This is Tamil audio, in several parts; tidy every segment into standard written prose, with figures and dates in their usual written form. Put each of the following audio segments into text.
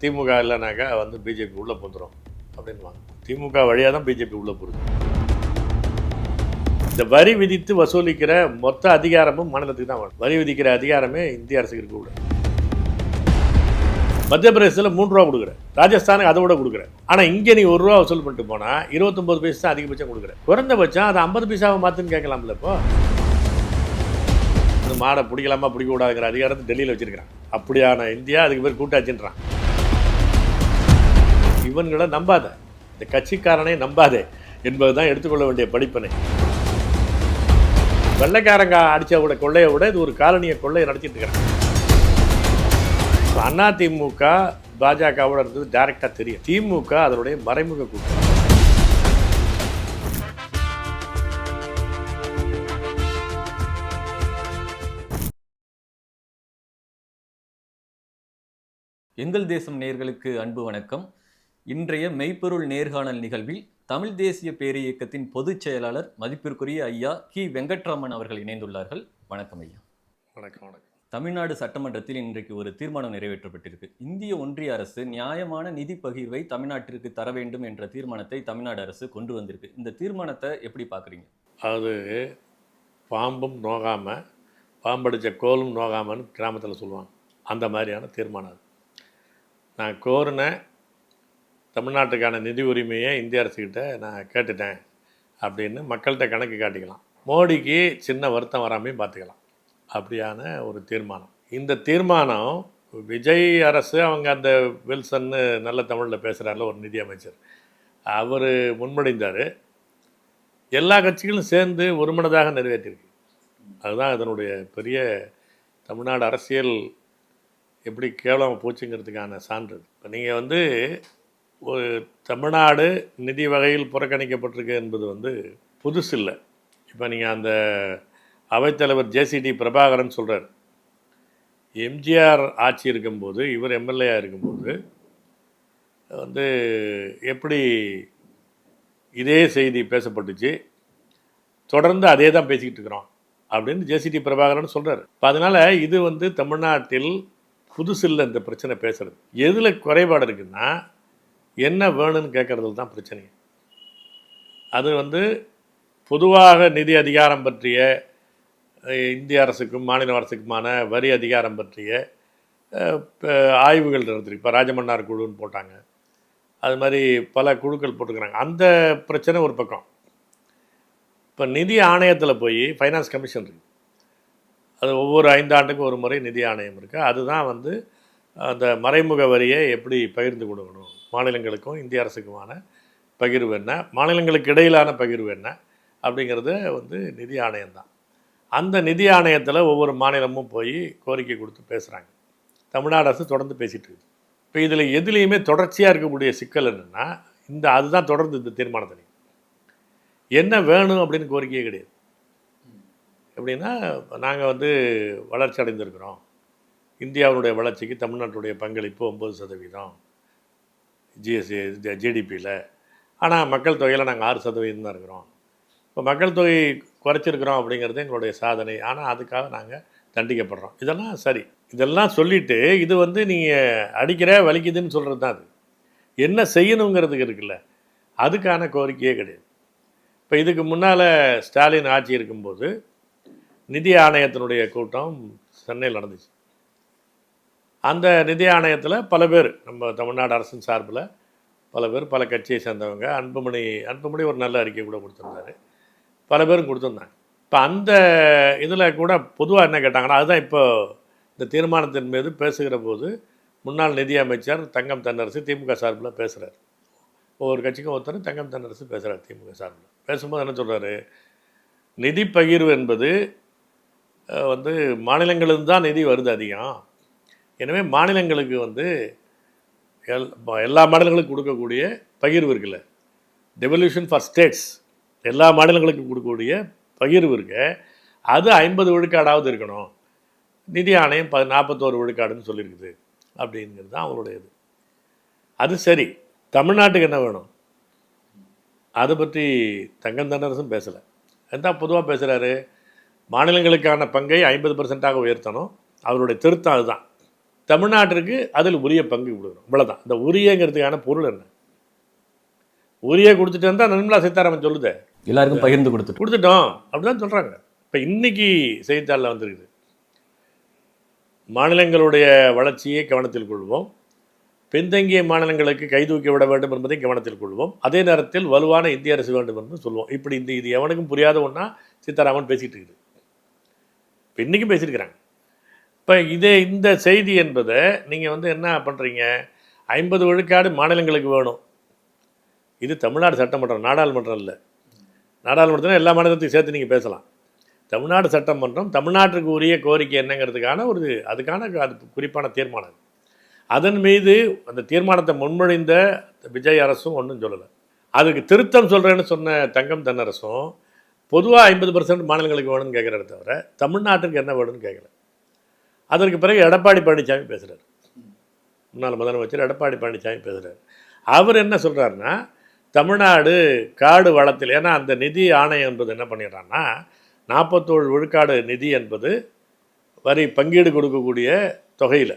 திமுக இல்லைனாக்கா வந்து பிஜேபி உள்ளே போந்துடும் அப்படின்வாங்க. திமுக வழியாக தான் பிஜேபி உள்ளே போகுது. இந்த வரி விதித்து வசூலிக்கிற மொத்த அதிகாரமும் மாநிலத்துக்கு தான் வரும். வரி விதிக்கிற அதிகாரமே இந்திய அரசுக்கு இருக்கக்கூடாது. மத்திய பிரதேசத்தில் 3 ரூபா கொடுக்குறேன், ராஜஸ்தானுக்கு அதை விட கொடுக்குறேன். ஆனால் இங்கே நீ 1 ரூபா வசூல் பண்ணிட்டு போனால் 29 பைசா தான் அதிகபட்சம் கொடுக்குறேன். குறைந்தபட்சம் அதை 50 பைசாவை மாற்றுன்னு கேட்கலாம்ல. இப்போ இந்த மாடை பிடிக்கலாமா பிடிக்கக்கூடாதுங்கிற அதிகாரத்தை டெல்லியில் வச்சுருக்கிறான். அப்படியான இந்தியா அதுக்கு பேர் கூட்டாச்சுன்றான். இவன்களை நம்பாத, இந்த கட்சிக்காரனை நம்பாதே என்பது தான் எடுத்துக்கொள்ள வேண்டிய படிப்பினை. வெள்ளைக்காரங்க அடித்த விட கொள்ளையை விட இது ஒரு காலனியை கொள்ளையை நடத்திட்டு இருக்கிறாங்க. அதிமுக பாஜகவோட இருந்தது டைரக்டாக தெரியும். திமுக அதனுடைய மறைமுக கூட்டம். எங்கள் தேசம் நேயர்களுக்கு அன்பு வணக்கம். இன்றைய மெய்ப்பொருள் நேர்காணல் நிகழ்வில் தமிழ் தேசிய பேரியக்கத்தின் பொதுச் செயலாளர் மதிப்பிற்குரிய ஐயா கி வெங்கட்ராமன் அவர்கள் இணைந்துள்ளார்கள். வணக்கம் ஐயா. வணக்கம். வணக்கம். தமிழ்நாடு சட்டமன்றத்தில் இன்றைக்கு ஒரு தீர்மானம் நிறைவேற்றப்பட்டிருக்கு. இந்திய ஒன்றிய அரசு நியாயமான நிதி பகிர்வை தமிழ்நாட்டிற்கு தர வேண்டும் என்ற தீர்மானத்தை தமிழ்நாடு அரசு கொண்டு வந்திருக்கு. இந்த தீர்மானத்தை எப்படி பார்க்குறீங்க? அது பாம்பும் நோகாமல், பாம்படித்த கோலும் நோகாமன்னு கிராமத்தில் சொல்லுவாங்க. அந்த மாதிரியான தீர்மானம் அது. நான் கோரின தமிழ்நாட்டுக்கான நிதி உரிமையை இந்திய அரசுக்கிட்ட நான் கேட்டுட்டேன் அப்படின்னு மக்கள்கிட்ட கணக்கு காட்டிக்கலாம். மோடிக்கு சின்ன வருத்தம் வராமையும் பார்த்துக்கலாம். அப்படியான ஒரு தீர்மானம். இந்த தீர்மானம் விஜய் அரசு, அவங்க அந்த வில்சன்னு நல்ல தமிழில் பேசுகிறாரில்ல ஒரு நிதி அமைச்சர், அவர் முன்மொழிந்தார். எல்லா கட்சிகளும் சேர்ந்து ஒருமனதாக நிறைவேற்றிருக்கு. அதுதான் இதனுடைய பெரிய தமிழ்நாடு அரசியல் எப்படி கேவலமாக போச்சுங்கிறதுக்கான சான்று. இப்போ நீங்கள் வந்து ஒரு தமிழ்நாடு நிதி வகையில் புறக்கணிக்கப்பட்டிருக்கு என்பது புதுசு இல்லை. இப்போ நீங்கள் அந்த அவைத்தலைவர் ஜேசிடி பிரபாகரன் சொல்கிறார், எம்ஜிஆர் ஆட்சி இருக்கும்போது, இவர் எம்எல்ஏயாக இருக்கும்போது எப்படி இதே செய்தி பேசப்பட்டுச்சு, தொடர்ந்து அதே தான் பேசிக்கிட்டு இருக்கிறோம் அப்படின்னு ஜேசிடி பிரபாகரன் சொல்கிறார். இப்போ அதனால் இது தமிழ்நாட்டில் புதுசு இல்லை. இந்த பிரச்சனை பேசுகிறது எதில் குறைபாடு இருக்குன்னா, என்ன வேணும்னு கேட்குறதுல தான் பிரச்சனை. அது பொதுவாக நிதி அதிகாரம் பற்றிய இந்திய அரசுக்கும் மாநில அரசுக்குமான வரி அதிகாரம் பற்றிய ஆய்வுகள் நடத்திருக்கு. இப்போ ராஜமன்னார் குழுன்னு போட்டாங்க, அது மாதிரி பல குழுக்கள் போட்டுக்கிறாங்க. அந்த பிரச்சனை ஒரு பக்கம். இப்போ நிதி ஆணையத்தில் போய் ஃபைனான்ஸ் கமிஷன் இருக்குது. அது ஒவ்வொரு 5 ஆண்டுக்கும் ஒரு முறை நிதி ஆணையம் இருக்குது. அதுதான் அந்த மறைமுக வரியை எப்படி பகிர்ந்து கொடுக்கணும், மாநிலங்களுக்கும் இந்திய அரசுக்குமான பகிர்வு என்ன, மாநிலங்களுக்கு இடையிலான பகிர்வு என்ன அப்படிங்கிறது நிதி ஆணையம் தான். அந்த நிதி ஆணையத்தில் ஒவ்வொரு மாநிலமும் போய் கோரிக்கை கொடுத்து பேசுகிறாங்க. தமிழ்நாடு அரசு தொடர்ந்து பேசிகிட்டு இருக்குது. இப்போ இதில் எதுலேயுமே தொடர்ச்சியாக இருக்கக்கூடிய சிக்கல் என்னென்னா, அதுதான் தொடர்ந்து இந்த தீர்மானத்தில் என்ன வேணும் அப்படின்னு கோரிக்கையே கிடையாது. எப்படின்னா, நாங்கள் வளர்ச்சி அடைந்திருக்கிறோம், இந்தியாவுடைய வளர்ச்சிக்கு தமிழ்நாட்டுடைய பங்களிப்பு 9% ஜிஎஸ்டி ஜிடிபியில், ஆனால் மக்கள் தொகையில் நாங்கள் 6% தான் இருக்கிறோம். இப்போ மக்கள் தொகை குறைச்சிருக்கிறோம் அப்படிங்கிறது எங்களுடைய சாதனை, ஆனால் அதுக்காக நாங்கள் தண்டிக்கப்படுறோம். இதெல்லாம் சரி. இதெல்லாம் சொல்லிவிட்டு இது நீங்கள் அடிக்கிற வலிக்குதுன்னு சொல்கிறது தான். அது என்ன செய்யணுங்கிறதுக்கு இருக்குல்ல, அதுக்கான கோரிக்கையே கிடையாது. இப்போ இதுக்கு முன்னால் ஸ்டாலின் ஆட்சி இருக்கும்போது நிதி ஆணையத்தினுடைய கூட்டம் சென்னையில் நடந்துச்சு. அந்த நிதி ஆணையத்தில் பல பேர், நம்ம தமிழ்நாடு அரசின் சார்பில் பல பேர், பல கட்சியை சேர்ந்தவங்க, அன்புமணி ஒரு நல்ல அறிக்கை கூட கொடுத்துருந்தாரு, பல பேரும் கொடுத்துருந்தாங்க. இப்போ அந்த இதில் கூட பொதுவாக என்ன கேட்டாங்கன்னா, அதுதான் இப்போ இந்த தீர்மானத்தின் மீது பேசுகிற போது முன்னாள் நிதி அமைச்சர் தங்கம் தென்னரசு திமுக சார்பில் பேசுகிறார். ஒவ்வொரு கட்சிக்கும் ஒருத்தர் தங்கம் தென்னரசு பேசுகிறார் திமுக சார்பில். பேசும்போது என்ன சொல்கிறாரு, நிதி பகிர்வு என்பது மாநிலங்களுக்கு தான் நிதி வருது அதிகம், எனவே மாநிலங்களுக்கு எல்லா மாநிலங்களுக்கும் கொடுக்கக்கூடிய பகிர்வு இருக்குல்ல, டெவல்யூஷன் ஃபார் ஸ்டேட்ஸ், எல்லா மாநிலங்களுக்கும் கொடுக்கக்கூடிய பகிர்வு இருக்கு, அது 50 விழுக்காடாவது இருக்கணும், நிதி ஆணையம் 41 விழுக்காடுன்னு சொல்லியிருக்குது அப்படிங்கிறது தான் அவங்களுடைய இது. அது சரி, தமிழ்நாட்டுக்கு என்ன வேணும் அதை பற்றி தங்கம் தென்னரசும் பேசலை. அதுதான் பொதுவாக பேசுகிறாரு, மாநிலங்களுக்கான பங்கை 50% உயர்த்தணும், அவருடைய திருத்தம் அதுதான். தமிழ்நாட்டிற்கு அதில் உரிய பங்கு கொடுக்கணும். இவ்வளோதான். இந்த உரியங்கிறதுக்கான பொருள் என்ன? உரிய கொடுத்துட்டு இருந்தால் நிர்மலா சீதாராமன் சொல்லுது எல்லாருக்கும் பகிர்ந்து கொடுத்துட்டோம் அப்படிதான் சொல்கிறாங்க. இப்போ இன்னைக்கு செய்தித்தாளில் வந்திருக்குது, மாநிலங்களுடைய வளர்ச்சியை கவனத்தில் கொள்வோம், பின்தங்கிய மாநிலங்களுக்கு கைதூக்கி விட வேண்டும் என்பதை கவனத்தில் கொள்வோம், அதே நேரத்தில் வலுவான இந்திய அரசு வேண்டும் என்று சொல்லுவோம். இப்படி இது எவனுக்கும் புரியாத ஒன்றா சீதாராமன் பேசிகிட்டு இருக்குது. இப்போ இன்றைக்கும் பேசியிருக்கிறாங்க. இப்போ இந்த செய்தி என்பதை நீங்கள் என்ன பண்ணுறீங்க, 50 விழுக்காடு மாநிலங்களுக்கு வேணும். இது தமிழ்நாடு சட்டமன்றம், நாடாளுமன்றம் இல்லை. நாடாளுமன்றத்தில் எல்லா மாநிலத்தையும் சேர்த்து நீங்கள் பேசலாம். தமிழ்நாடு சட்டமன்றம் தமிழ்நாட்டுக்கு உரிய கோரிக்கை என்னங்கிறதுக்கான அது குறிப்பான தீர்மானம். அதன் மீது அந்த தீர்மானத்தை முன்மொழிந்த விஜய் அரசும் ஒன்றும் சொல்லலை. அதுக்கு திருத்தம் சொல்கிறேன்னு சொன்ன தங்கம் தென்னரசும் பொதுவாக 50% மாநிலங்களுக்கு வேணும்னு கேட்குறத தவிர தமிழ்நாட்டுக்கு என்ன வேணும்னு கேட்கல. அதற்கு பிறகு எடப்பாடி பழனிசாமி பேசுகிறார், முன்னாள் முதலமைச்சர் எடப்பாடி பழனிசாமி பேசுகிறார். அவர் என்ன சொல்கிறாருன்னா, தமிழ்நாடு காடு வளத்தில், ஏன்னா அந்த நிதி ஆணையம் என்பது என்ன பண்ணிடுறான்னா 47 விழுக்காடு நிதி என்பது வரி பங்கீடு கொடுக்கக்கூடிய தொகையில்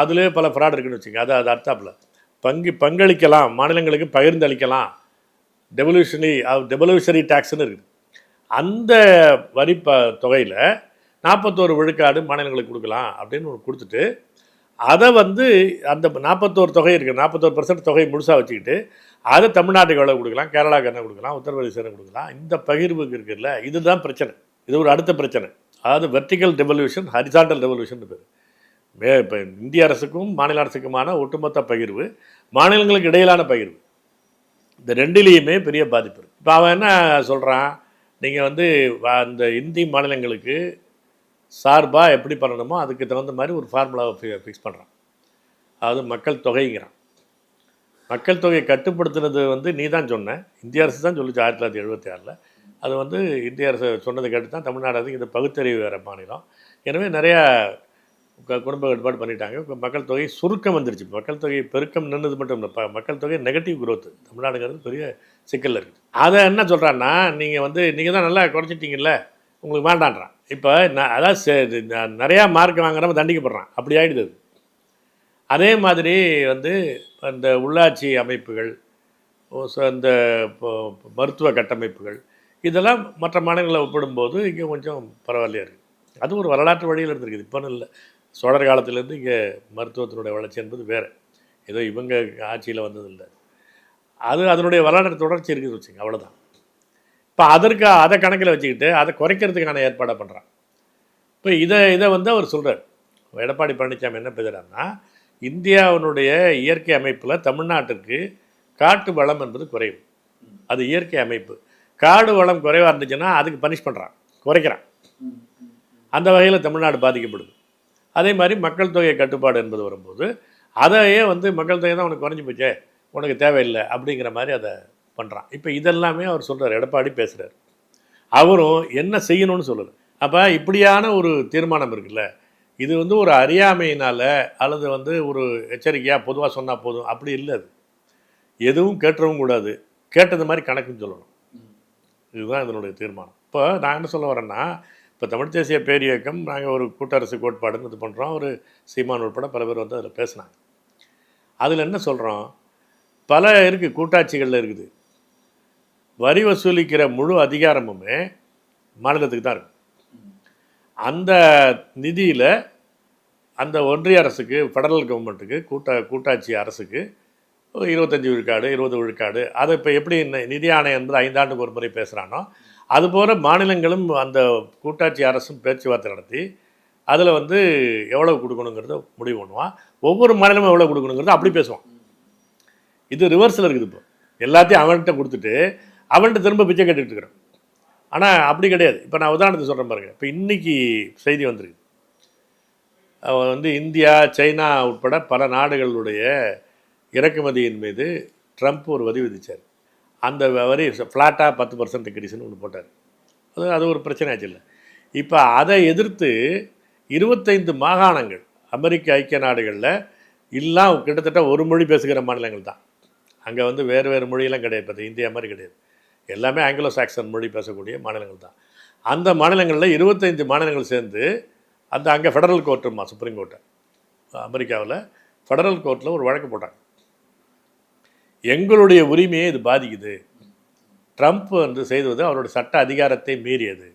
அதிலே பல ஃப்ராட் இருக்குன்னு வச்சுங்க. அது அர்த்தாப்பில் பங்களிக்கலாம், மாநிலங்களுக்கு பகிர்ந்து அளிக்கலாம், டெவல்யூஷனரி டேக்ஸ்ன்னு இருக்குது. அந்த வரி தொகையில் 41 விழுக்காடு மாநிலங்களுக்கு கொடுக்கலாம் அப்படின்னு கொடுத்துட்டு, அதை அந்த 41 தொகை இருக்குது, 41% தொகை முழுசாக வச்சுக்கிட்டு அதை தமிழ்நாட்டுக்கு எவ்வளோ கொடுக்கலாம், கேரளாவுக்கு என்ன கொடுக்கலாம், உத்தரப்பிரதேசம் கொடுக்கலாம். இந்த பகிர்வுக்கு இருக்குல்ல, இதுதான் பிரச்சனை. இது ஒரு அடுத்த பிரச்சனை. அதாவது வெர்டிக்கல் டெவல்யூஷன், ஹரிசாண்டல் டெவல்யூஷன் பேர். இப்போ இந்திய அரசுக்கும் மாநில அரசுக்குமான ஒட்டுமொத்த பகிர்வு, மாநிலங்களுக்கு இடையிலான பகிர்வு, இந்த ரெண்டிலேயுமே பெரிய பாதிப்பு இருக்குது. இப்போ அவன் என்ன சொல்கிறான், நீங்கள் அந்த இந்தி மாநிலங்களுக்கு சார்பாக எப்படி பண்ணணுமோ அதுக்கு தகுந்த மாதிரி ஒரு ஃபார்முலாவை ஃபிக்ஸ் பண்ணுறான். அதாவது மக்கள் தொகைங்கிறான். மக்கள் தொகையை கட்டுப்படுத்துனது நீ தான் சொன்ன, இந்திய அரசு தான் சொல்லிச்சு 1976. அது இந்திய அரசு சொன்னதை கேட்டு தான் தமிழ்நாடு இந்த பகுத்தறிவு வேறு மாநிலம். எனவே நிறையா குடும்ப கட்டுப்பாடு பண்ணிட்டாங்க. இப்போ மக்கள் தொகை சுருக்கம் வந்துருச்சு. மக்கள் தொகை பெருக்கம் நின்றது மட்டும் இல்லை, மக்கள் தொகை நெகட்டிவ் குரோத்து தமிழ்நாடுங்கிறது பெரிய சிக்கலில் இருக்குது. அதை என்ன சொல்கிறான்னா, நீங்கள் தான் நல்லா குறைச்சிட்டிங்கல்ல, உங்களுக்கு வேண்டான்றான். இப்போ அதாவது நிறையா மார்க் வாங்குறவங்க தண்டிக்கப்படுறான், அப்படி ஆகிடுது. அதே மாதிரி அந்த உள்ளாட்சி அமைப்புகள், இந்த மருத்துவ கட்டமைப்புகள், இதெல்லாம் மற்ற மாநிலங்களை ஒப்பிடும்போது இங்கே கொஞ்சம் பரவாயில்லையா இருக்குது. அது ஒரு வரலாற்று வழியில் இருந்திருக்குது. இப்போன்னு இல்லை, சோழர் காலத்திலேருந்து இங்கே மருத்துவத்தினுடைய வளர்ச்சி என்பது வேறு, ஏதோ இவங்க ஆட்சியில் வந்ததில்லை. அதனுடைய வரலாற்று தொடர்ச்சி இருக்குது வச்சுங்க, அவ்வளோதான். இப்போ அதை கணக்கில் வச்சுக்கிட்டு அதை குறைக்கிறதுக்கான ஏற்பாடை பண்ணுறான். இப்போ இதை அவர் சொல்கிறார். எடப்பாடி பழனிசாமி என்ன பேசுகிறாருன்னா, இந்தியாவினுடைய இயற்கை அமைப்பில் தமிழ்நாட்டிற்கு காட்டு வளம் என்பது குறைவு. அது இயற்கை அமைப்பு. காடு வளம் குறைவாக இருந்துச்சுன்னா அதுக்கு பனிஷ் பண்ணுறான், குறைக்கிறான். அந்த வகையில் தமிழ்நாடு பாதிக்கப்படுது. அதே மாதிரி மக்கள் தொகை கட்டுப்பாடு என்பது வரும்போது அதையே மக்கள் தொகை தான் உனக்கு குறைஞ்சி போச்சே, உனக்கு தேவையில்லை அப்படிங்கிற மாதிரி அதை பண்ணுறான். இப்போ இதெல்லாமே அவர் சொல்கிறார், எடப்பாடி பேசுகிறார். அவரும் என்ன செய்யணும்னு சொல்லலை. அப்போ இப்படியான ஒரு தீர்மானம் இருக்குல்ல, இது ஒரு அறியாமையினால் அல்லது ஒரு எச்சரிக்கையாக பொதுவாக சொன்னால் போதும் அப்படி இல்லை. அது எதுவும் கேட்டவும் கூடாது, கேட்டது மாதிரி கணக்குன்னு சொல்லணும். இதுதான் இதனுடைய தீர்மானம். இப்போ நான் என்ன சொல்ல வரேன்னா, இப்போ தமிழ் தேசிய பேரியக்கம் நாங்கள் ஒரு கூட்டரசு கோட்பாடுன்னு இது பண்ணுறோம். ஒரு சீமான் உட்பட பல பேர் அதில் பேசுனாங்க. அதில் என்ன சொல்கிறோம், பல இருக்குது, கூட்டாட்சிகளில் இருக்குது. வரி வசூலிக்கிற முழு அதிகாரமுமே மாநிலத்துக்கு தான் இருக்குது. அந்த நிதியில் அந்த ஒன்றிய அரசுக்கு, ஃபெடரல் கவர்மெண்ட்டுக்கு, கூட்டாட்சி அரசுக்கு 25 விழுக்காடு 20 விழுக்காடு, அதை இப்போ எப்படி நிதி ஆணையம் என்பது 5 ஆண்டுக்கு ஒரு முறை பேசுகிறானோ அதுபோல் மாநிலங்களும் அந்த கூட்டாட்சி அரசும் பேச்சுவார்த்தை நடத்தி அதில் எவ்வளோ கொடுக்கணுங்கிறத முடிவு பண்ணுவான். ஒவ்வொரு மாநிலமும் எவ்வளோ கொடுக்கணுங்கிறத அப்படி பேசுவான். இது ரிவர்ஸில் இருக்குது. இப்போ எல்லாத்தையும் அவன்கிட்ட கொடுத்துட்டு அவன்கிட்ட திரும்ப பிச்சை கேட்டுக்கிட்டு இருக்கிறான். ஆனால் அப்படி கிடையாது. இப்போ நான் உதாரணத்துக்கு சொல்கிறேன் பாருங்கள். இப்போ இன்றைக்கி செய்தி வந்திருக்கு, இந்தியா, சைனா உட்பட பல நாடுகளுடைய இறக்குமதியின் மீது ட்ரம்ப் ஒரு வரி விதித்தார். அந்த வரி ஃப்ளாட்டாக 10% டிக்ரீஸ்னு ஒன்று போட்டார். அது ஒரு பிரச்சனை ஆச்சு இல்லை. இப்போ அதை எதிர்த்து 25 மாகாணங்கள் அமெரிக்க ஐக்கிய நாடுகளில் எல்லாம் கிட்டத்தட்ட ஒரு மொழி பேசுகிற மாநிலங்கள் தான். அங்கே வேறு மொழியெல்லாம் கிடையாது. இப்போ இந்தியா மாதிரி கிடையாது, எல்லாமே ஆங்கிலோ சாக்சன் மொழி பேசக்கூடிய மாநிலங்கள் தான். அந்த மாநிலங்களில் 25 மாநிலங்கள் சேர்ந்து அங்கே ஃபெடரல் கோர்ட்டுமா, சுப்ரீம் கோர்ட்டை அமெரிக்காவில் ஃபெடரல் கோர்ட்டில் ஒரு வழக்கு போட்டாங்க. எங்களுடைய உரிமையை இது பாதிக்குது, ட்ரம்ப் வந்து செய்வது அவருடைய சட்ட அதிகாரத்தை மீறியது.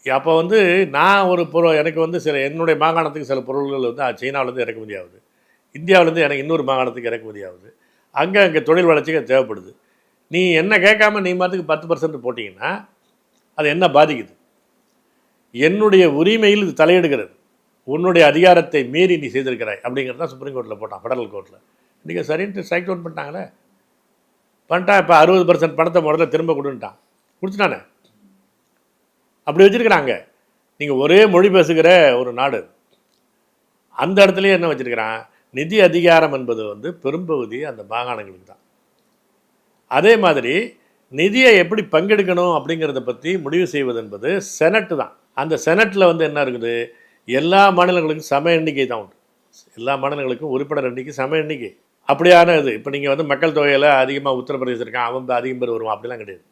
அப்போ வந்து நான் ஒரு பொருள் எனக்கு வந்து சில என்னுடைய மாகாணத்துக்கு சில பொருள்கள் வந்து சீனாவிலேருந்து இறக்குமதி ஆகுது, இந்தியாவிலேருந்து எனக்கு இன்னொரு மாகாணத்துக்கு இறக்குமதி ஆகுது, அங்கே தொழில் வளர்ச்சிக்கு தேவைப்படுது. நீ என்ன கேட்காம நீ மாதத்துக்கு 10% போட்டிங்கன்னா அது என்ன பாதிக்குது? என்னுடைய உரிமையில் இது தலையிடுகிறது, உன்னுடைய அதிகாரத்தை மீறி நீ செய்திருக்கிறாய் அப்படிங்கிறது தான் சுப்ரீம் கோர்ட்டில் போட்டான், ஃபெடரல் கோர்ட்டில். இன்றைக்கி சரின்ட்டு ஸ்ட்ரைக் டவுன் பண்ணிட்டாங்களே, பண்ணிட்டான். இப்போ 60% பணத்தை முதல்ல திரும்ப கொடுன்ட்டான், கொடுத்துட்டானே. அப்படி வச்சுருக்கிறாங்க. நீங்கள் ஒரே மொழி பேசுகிற ஒரு நாடு, அந்த இடத்துலையே என்ன வச்சுருக்கிறான், நிதி அதிகாரம் என்பது வந்து பெரும்பகுதி அந்த மாகாணங்களுக்கு தான். அதே மாதிரி நிதியை எப்படி பங்கெடுக்கணும் அப்படிங்கிறத பற்றி முடிவு செய்வது என்பது செனட்டு தான். அந்த செனட்டில் வந்து என்ன இருக்குது, எல்லா மாநிலங்களுக்கும் சம எண்ணிக்கை தான் உண்டு. எல்லா மாநிலங்களுக்கும் உறுப்பினர் எண்ணிக்கை சம எண்ணிக்கை. அப்படியான இது இப்போ நீங்கள் வந்து மக்கள் தொகையில் அதிகமாக உத்தரப்பிரதேசம் இருக்கான், அவன் அதிகம் பேர் வருவான், அப்படிலாம் கிடையாது.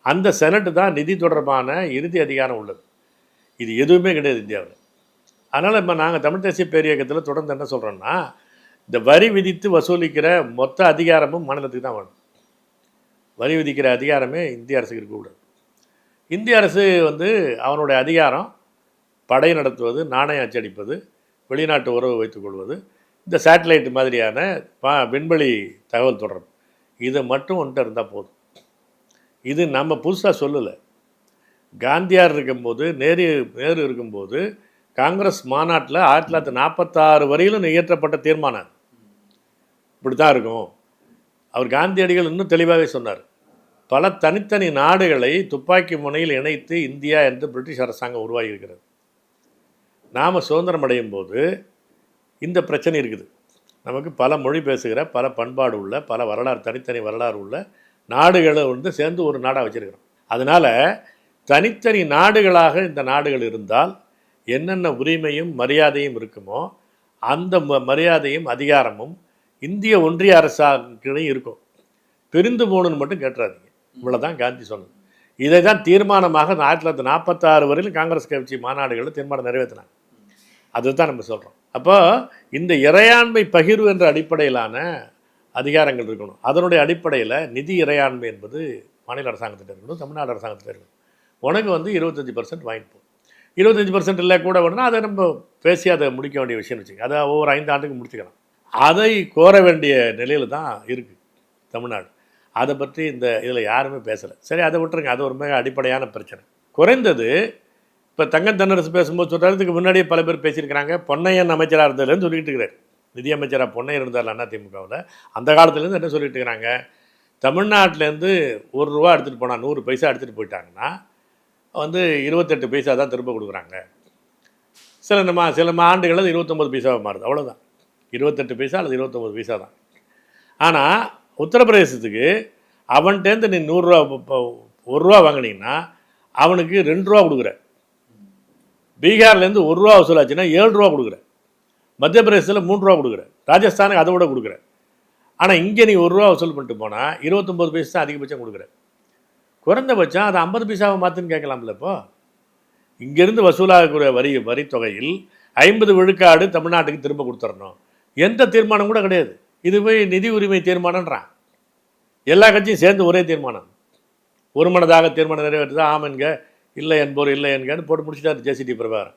அந்த செனட்டு தான் நிதி தொடர்பான இறுதி அதிகாரம் உள்ளது. இது எதுவுமே கிடையாது இந்தியாவில். அதனால் இப்போ நாங்கள் தமிழ் தேசிய பேரியக்கத்தில் தொடர்ந்து என்ன சொல்கிறோன்னா, இந்த வரி விதித்து வசூலிக்கிற மொத்த அதிகாரமும் மாநிலத்துக்கு தான் வேணும். வரி விதிக்கிற அதிகாரமே இந்திய அரசுக்கு இருக்கக்கூடாது. இந்திய அரசு வந்து அவனுடைய அதிகாரம் படை நடத்துவது, நாணயம் அச்சடிப்பது, வெளிநாட்டு உறவு வைத்துக்கொள்வது, இந்த சேட்டலைட் மாதிரியான விண்வெளி தகவல் தொடர்பு, இதை மட்டும் ஒன்றை இருந்தால் போதும். இது நம்ம புதுசாக சொல்லலை. காந்தியார் இருக்கும்போது, நேரு இருக்கும்போது காங்கிரஸ் மாநாட்டில் 1946 வரையிலும் இயற்றப்பட்ட தீர்மானம் இப்படி தான் இருக்கும். அவர் காந்தியடிகள் இன்னும் தெளிவாகவே சொன்னார், பல தனித்தனி நாடுகளை துப்பாக்கி முனையில் இணைத்து இந்தியா என்று பிரிட்டிஷ் அரசாங்கம் உருவாகி இருக்கிறது. நாம் சுதந்திரம் அடையும் போது இந்த பிரச்சனை இருக்குது. நமக்கு பல மொழி பேசுகிற, பல பண்பாடு உள்ள, பல வரலாறு, தனித்தனி வரலாறு உள்ள நாடுகளை வந்து சேர்ந்து ஒரு நாடாக வச்சுருக்கிறோம். அதனால் தனித்தனி நாடுகளாக இந்த நாடுகள் இருந்தால் என்னென்ன உரிமையும் மரியாதையும் இருக்குமோ அந்த மரியாதையும் அதிகாரமும் இந்திய ஒன்றிய அரசாங்கையும் இருக்கும். பிரிந்து போகணுன்னு மட்டும் கேட்டுறாதீங்க. இவ்வளோதான் காந்தி சொன்னது. இதை தான் தீர்மானமாக 1946 வரையிலும் காங்கிரஸ் கட்சி மாநாடுகளில் தீர்மானம் நிறைவேற்றினாங்க. அதுதான் நம்ம சொல்கிறோம். அப்போ இந்த இறையாண்மை பகிர்வு என்ற அடிப்படையிலான அதிகாரங்கள் இருக்கணும். அதனுடைய அடிப்படையில் நிதி இறையாண்மை என்பது மாநில அரசாங்கத்திட்ட இருக்கணும், தமிழ்நாடு அரசாங்கத்திட்ட இருக்கணும். உனக்கு வந்து 25% வாங்கிட்டு போ, 25% இல்லை கூட வேணும்னா அதை நம்ம பேசி அதை முடிக்க வேண்டிய விஷயம்னு வச்சுக்கோங்க. அதை ஒவ்வொரு 5 ஆண்டுக்கு முடிச்சுக்கலாம். அதை கோர வேண்டிய நிலையில் தான் இருக்குது தமிழ்நாடு. அதை பற்றி இந்த இதில் யாருமே பேசலை. சரி, அதை விட்டுருங்க, அது ஒரு மிக அடிப்படையான பிரச்சனை. குறைந்தது இப்போ தங்கம் தென்னரசு பேசும்போது சொல்கிறதுக்கு முன்னாடியே பல பேர் பேசியிருக்கிறாங்க. பொன்னையன் அமைச்சராக இருந்ததுலேருந்து சொல்லிட்டு இருக்கிறார், நிதியமைச்சராக பொன்னையன் இருந்தார் அதிமுகவில். அந்த காலத்துலேருந்து என்ன சொல்லிட்டு இருக்கிறாங்க, தமிழ்நாட்டிலேருந்து ₹1 எடுத்துகிட்டு போனால் 100 பைசா எடுத்துகிட்டு போயிட்டாங்கன்னா வந்து 28 பைசா தான் திரும்ப கொடுக்குறாங்க. சில ஆண்டுகளில் 29 பைசாவாக மாறுது, அவ்வளோதான். 28 பைசா அல்லது 29 பைசா தான். ஆனால் உத்தரப்பிரதேசத்துக்கு அவன்கிட்டேருந்து நீ ₹100 வாங்கினீங்கன்னா அவனுக்கு ₹2 கொடுக்குற. பீகார்லேருந்து ₹1 வசூலாச்சுன்னா ₹7 கொடுக்குற. மத்திய பிரதேசத்தில் ₹3 கொடுக்குற. ராஜஸ்தானுக்கு அதை விட கொடுக்குற. ஆனால் இங்கே நீ ₹1 வசூல் பண்ணிட்டு போனால் 29 பைசா தான் அதிகபட்சம் கொடுக்குற. குறைந்தபட்சம் அதை 50 பைசாவை மாற்றுன்னு கேட்கலாம்ல. இப்போ இங்கேருந்து வசூலாகக்கூடிய வரி தொகையில் 50 விழுக்காடு தமிழ்நாட்டுக்கு திரும்ப கொடுத்துடணும். எந்த தீர்மானம் கூட கிடையாது. இது போய் நிதி உரிமை தீர்மானன்றான். எல்லா கட்சியும் சேர்ந்து ஒரே தீர்மானம், ஒரு மனதாக தீர்மானம் நிறைவேற்றுதா, ஆமன்க, இல்லை என்போர் இல்லை என்கன்னு போட்டு முடிச்சுட்டார் ஜேசிடி பிரபாகரன்.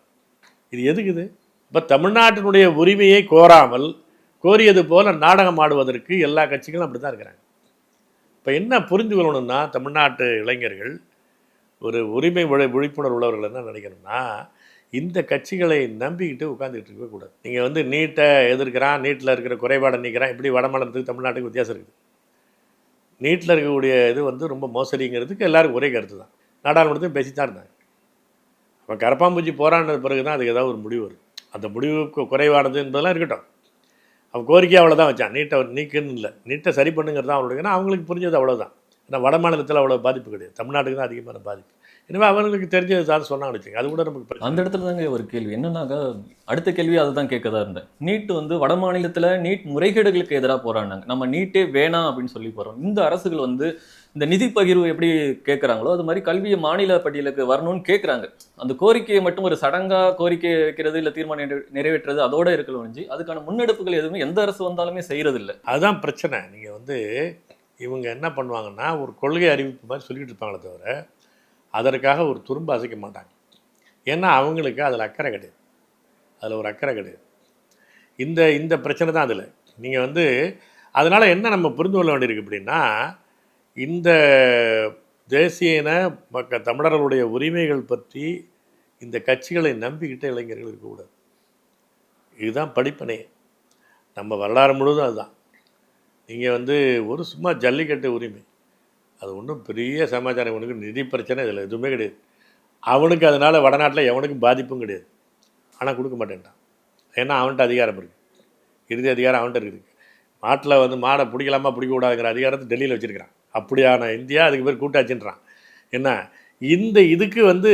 இது எதுக்குது? இப்போ தமிழ்நாட்டினுடைய உரிமையை கோராமல் கோரியது போல் நாடகம் ஆடுவதற்கு எல்லா கட்சிகளும் அப்படி தான் இருக்கிறாங்க. இப்போ என்ன புரிந்து கொள்ளணும்னா, தமிழ்நாட்டு இளைஞர்கள் ஒரு உரிமை விழிப்புணர்வு உள்ளவர்கள் என்ன நினைக்கணும்னா, இந்த கட்சிகளை நம்பிக்கிட்டு உட்காந்துக்கிட்டு இருக்கவே கூடாது. நீங்கள் வந்து நீட்டை எதிர்க்கிறான், நீட்டில் இருக்கிற குறைபாடை நீக்கிறான், இப்படி வடமாநிலத்துக்கு தமிழ்நாட்டுக்கு வித்தியாசம் இருக்குது. நீட்டில் இருக்கக்கூடிய இது வந்து ரொம்ப மோசடிங்கிறதுக்கு எல்லாருக்கும் ஒரே கருத்து தான். நாடாளுமன்றத்தையும் பேசி தான் இருந்தாங்க. அப்போ கரப்பாம்பூச்சி போராடினது பிறகு தான் அதுக்கு ஏதாவது ஒரு முடிவு வரும். அந்த முடிவுக்கு குறைவானது என்பதெல்லாம் இருக்கட்டும். அவன் கோரிக்கை அவ்வளோதான் வச்சான், நீட்டை நீக்குன்னு இல்லை, நீட்டை சரி பண்ணுங்கிறது தான் அவனுடைய. ஏன்னா அவங்களுக்கு புரிஞ்சது அவ்வளோதான். ஏன்னா வட மாநிலத்தில் அவ்வளோ பாதிப்பு கிடையாது, தமிழ்நாட்டுக்கு தான் அதிகமான பாதிப்பு. எனவே அவங்களுக்கு தெரிஞ்சது தான் சொன்னாங்கன்னு வச்சுங்க. அது கூட நமக்கு அந்த இடத்துல தாங்க ஒரு கேள்வி என்னன்னாக்கா, அடுத்த கேள்வி அதை தான் கேட்கதா இருந்தேன். நீட் வந்து வட மாநிலத்தில் நீட் முறைகேடுகளுக்கு எதிராக போராடினாங்க. நம்ம நீட்டே வேணாம் அப்படின்னு சொல்லி போகிறோம். இந்த அரசுகள் வந்து இந்த நிதி பகிர்வு எப்படி கேட்குறாங்களோ அது மாதிரி கல்வியை மாநில பட்டியலுக்கு வரணும்னு கேட்குறாங்க. அந்த கோரிக்கையை மட்டும் ஒரு சடங்கா கோரிக்கை வைக்கிறது இல்லை தீர்மானம் நிறைவேற்றுறது அதோட இருக்கல ஒழிஞ்சு அதுக்கான முன்னெடுப்புகள் எதுவுமே எந்த அரசு வந்தாலுமே செய்யறது இல்லை. அதுதான் பிரச்சனை. நீங்கள் வந்து இவங்க என்ன பண்ணுவாங்கன்னா ஒரு கொள்கை அறிவிப்பு மாதிரி சொல்லிக்கிட்டு இருப்பாங்களே தவிர அதற்காக ஒரு துரும்ப அசைக்க மாட்டாங்க. ஏன்னா அவங்களுக்கு அதில் அக்கறை கிடையாது, அதில் ஒரு அக்கறை கிடையாது. இந்த இந்த பிரச்சனை தான் அதில். நீங்கள் வந்து அதனால் என்ன நம்ம புரிந்து கொள்ள வேண்டியிருக்கு அப்படின்னா, இந்த தேசிய இன தமிழர்களுடைய உரிமைகள் பற்றி இந்த கட்சிகளை நம்பிக்கிட்ட இளைஞர்கள் இருக்கக்கூடாது. இதுதான் படிப்பனே. நம்ம வரலாறு முழுவதும் அதுதான். நீங்கள் வந்து ஒரு சும்மா ஜல்லிக்கட்டு உரிமை, அது ஒன்றும் பெரிய சமாச்சாரம். இவனுக்கு நிதி பிரச்சனை இதில் எதுவுமே கிடையாது. அவனுக்கு அதனால் வடநாட்டில் எவனுக்கும் பாதிப்பும் கிடையாது. ஆனால் கொடுக்க மாட்டேன்ட்டான். ஏன்னா அவன்கிட்ட அதிகாரம் இருக்குது, இறுதி அதிகாரம் அவன்கிட்ட இருக்குது. நாட்டில் வந்து மாடை பிடிக்கலாமா பிடிக்கக்கூடாதுங்கிற அதிகாரத்தை டெல்லியில் வச்சுருக்கிறான். அப்படியான இந்தியா அதுக்கு பேர் கூட்டாட்சின்றான். என்ன இதுக்கு வந்து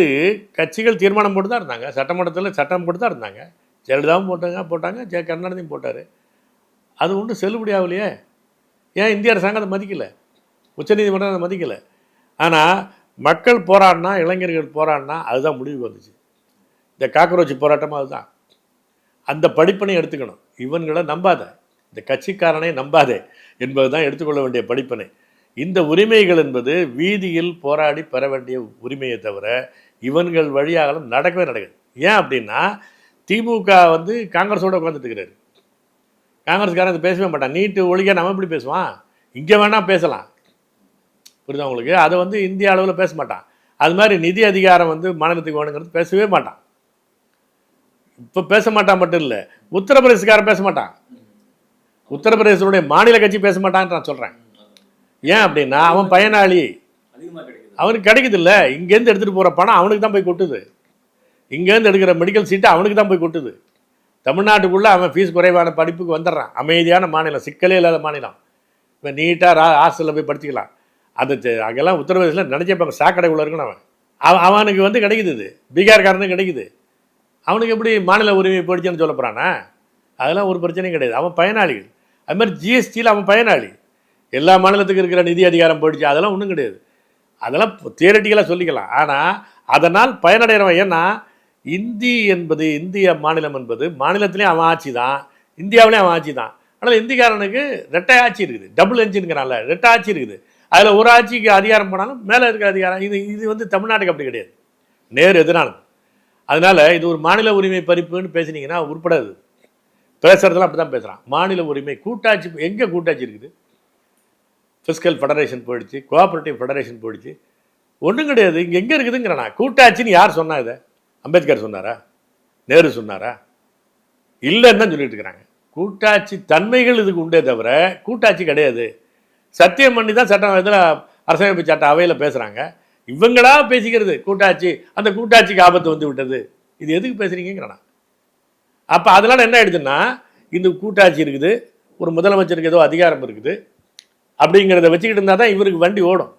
கட்சிகள் தீர்மானம் போட்டு தான் இருந்தாங்க, சட்டமன்றத்தில் சட்டம் போட்டு தான் இருந்தாங்க. ஜெயலலிதாவும் போட்டாங்க, கருணாநிதியும் போட்டார். அது ஒன்றும் செல்லுபடி ஆகலையே. ஏன் இந்திய அரசாங்கம் அதை மதிக்கலை, உச்சநீதிமன்றம் அதை மதிக்கலை. ஆனால் மக்கள் போராடினா, இளைஞர்கள் போராடினா அதுதான் முடிவுக்கு வந்துச்சு. இந்த காக்ரோச் போராட்டமாக அதுதான். அந்த படிப்பினை எடுத்துக்கணும். இவன்களை நம்பாத, இந்த கட்சிக்காரனை நம்பாதே என்பது தான் எடுத்துக்கொள்ள வேண்டிய படிப்பினை. இந்த உரிமைகள் என்பது வீதியில் போராடி பெற வேண்டிய உரிமையை தவிர இவன்கள் வழியாகலாம் நடக்கவே நடக்குது. ஏன் அப்படின்னா திமுக வந்து காங்கிரஸோடு உட்காந்துட்டு இருக்கிறாரு. காங்கிரஸ்காரன் பேசவே மாட்டான். நீட்டு ஒழிக்க நம்ம எப்படி பேசுவான்? இங்கே வேணால் பேசலாம், புரியுதா உங்களுக்கு? அதை வந்து இந்திய அளவில் பேச மாட்டான். அது மாதிரி நிதி அதிகாரம் வந்து மாநிலத்துக்கு வேணுங்கிறது பேசவே மாட்டான். இப்போ பேச மாட்டான் மட்டும் இல்லை, உத்தரப்பிரதேசக்காரன் பேச மாட்டான். உத்தரப்பிரதேசனுடைய மாநில கட்சி பேச மாட்டான்னு நான் சொல்கிறேன். ஏன் அப்படின்னா அவன் பயனாளி, அவனுக்கு கிடைக்குது இல்லை. இங்கேருந்து எடுத்துகிட்டு போகிற பணம் அவனுக்கு தான் போய் கொட்டுது. இங்கேருந்து எடுக்கிற மெடிக்கல் சீட்டு அவனுக்கு தான் போய் கொட்டுது. தமிழ்நாட்டுக்குள்ளே அவன் ஃபீஸ் குறைவான படிப்புக்கு வந்துடுறான். அமைதியான மாநிலம், சிக்கலே இல்லாத மாநிலம். இப்போ நீட்டாக ஹாஸ்டலில் போய் படிச்சுக்கலாம். அது அங்கெல்லாம் உத்தரப்பிரதேசில் நினச்சப்பாங்க சாக்கடைக்குள்ளே இருக்குன்னு அவனுக்கு வந்து கிடைக்குது. இது பீகார்காரனுக்கு கிடைக்குது. அவனுக்கு எப்படி மாநில உரிமை போயிடுச்சுன்னு சொல்ல போகிறானா? அதெல்லாம் ஒரு பிரச்சனையும் கிடையாது. அவன் பயனாளிகள். அது மாதிரி ஜிஎஸ்டியில் அவன் பயனாளி. எல்லா மாநிலத்துக்கு இருக்கிற நிதி அதிகாரம் போயிடுச்சு, அதெல்லாம் ஒன்றும் கிடையாது. அதெல்லாம் தியரட்டிக்கலாக சொல்லிக்கலாம். ஆனால் அதனால் பயனடைகிறவன். ஏன்னா இந்திய மாநிலம் என்பது மாநிலத்திலையும் அவன் ஆட்சி தான், இந்தியாவிலையும் அவன் ஆட்சி தான். ஆனால் இந்திக்காரனுக்கு ரெட்டை ஆட்சி இருக்குது, டபுள் என்ஜின்ங்கிறான்ல, ரெட்டை ஆட்சி இருக்குது. அதில் ஒரு ஆட்சிக்கு அதிகாரம் போனாலும் மேலே இருக்கிற அதிகாரம் இது வந்து தமிழ்நாட்டுக்கு அப்படி கிடையாது, நேர் எதிரானது. அதனால் இது ஒரு மாநில உரிமை பறிப்புன்னு பேசுனீங்கன்னா உட்படாது. பேசுகிறதெல்லாம் அப்படி தான் பேசுகிறான். மாநில உரிமை கூட்டாட்சி எங்கே கூட்டாட்சி இருக்குது? ஃபிஸ்கல் ஃபெடரேஷன் போயிடுச்சு, கோஆப்ரேட்டிவ் ஃபெடரேஷன் போயிடுச்சு, ஒன்றும் கிடையாது. இங்கே எங்கே இருக்குதுங்கிறனா? கூட்டாட்சின்னு யார் சொன்னா? இதை அம்பேத்கர் சொன்னாரா? நேரு சொன்னாரா? இல்லைன்னு தான் சொல்லிட்டு இருக்கிறாங்க. கூட்டாட்சி தன்மைகள் இதுக்கு உண்டே தவிர கூட்டாட்சி கிடையாது. சத்தியம் பண்ணி தான் சட்டம் இதில் அரசமைப்பு சட்ட அவையில் பேசுகிறாங்க. இவங்களா பேசிக்கிறது கூட்டாட்சி, அந்த கூட்டாட்சிக்கு ஆபத்து வந்து விட்டது. இது எதுக்கு பேசுகிறீங்கிறனா? அப்போ அதனால் என்ன ஆயிடுதுன்னா, இந்த கூட்டாட்சி இருக்குது, ஒரு முதலமைச்சருக்கு ஏதோ அதிகாரம் இருக்குது அப்படிங்கிறத வச்சுக்கிட்டு இருந்தால் தான் இவருக்கு வண்டி ஓடும்.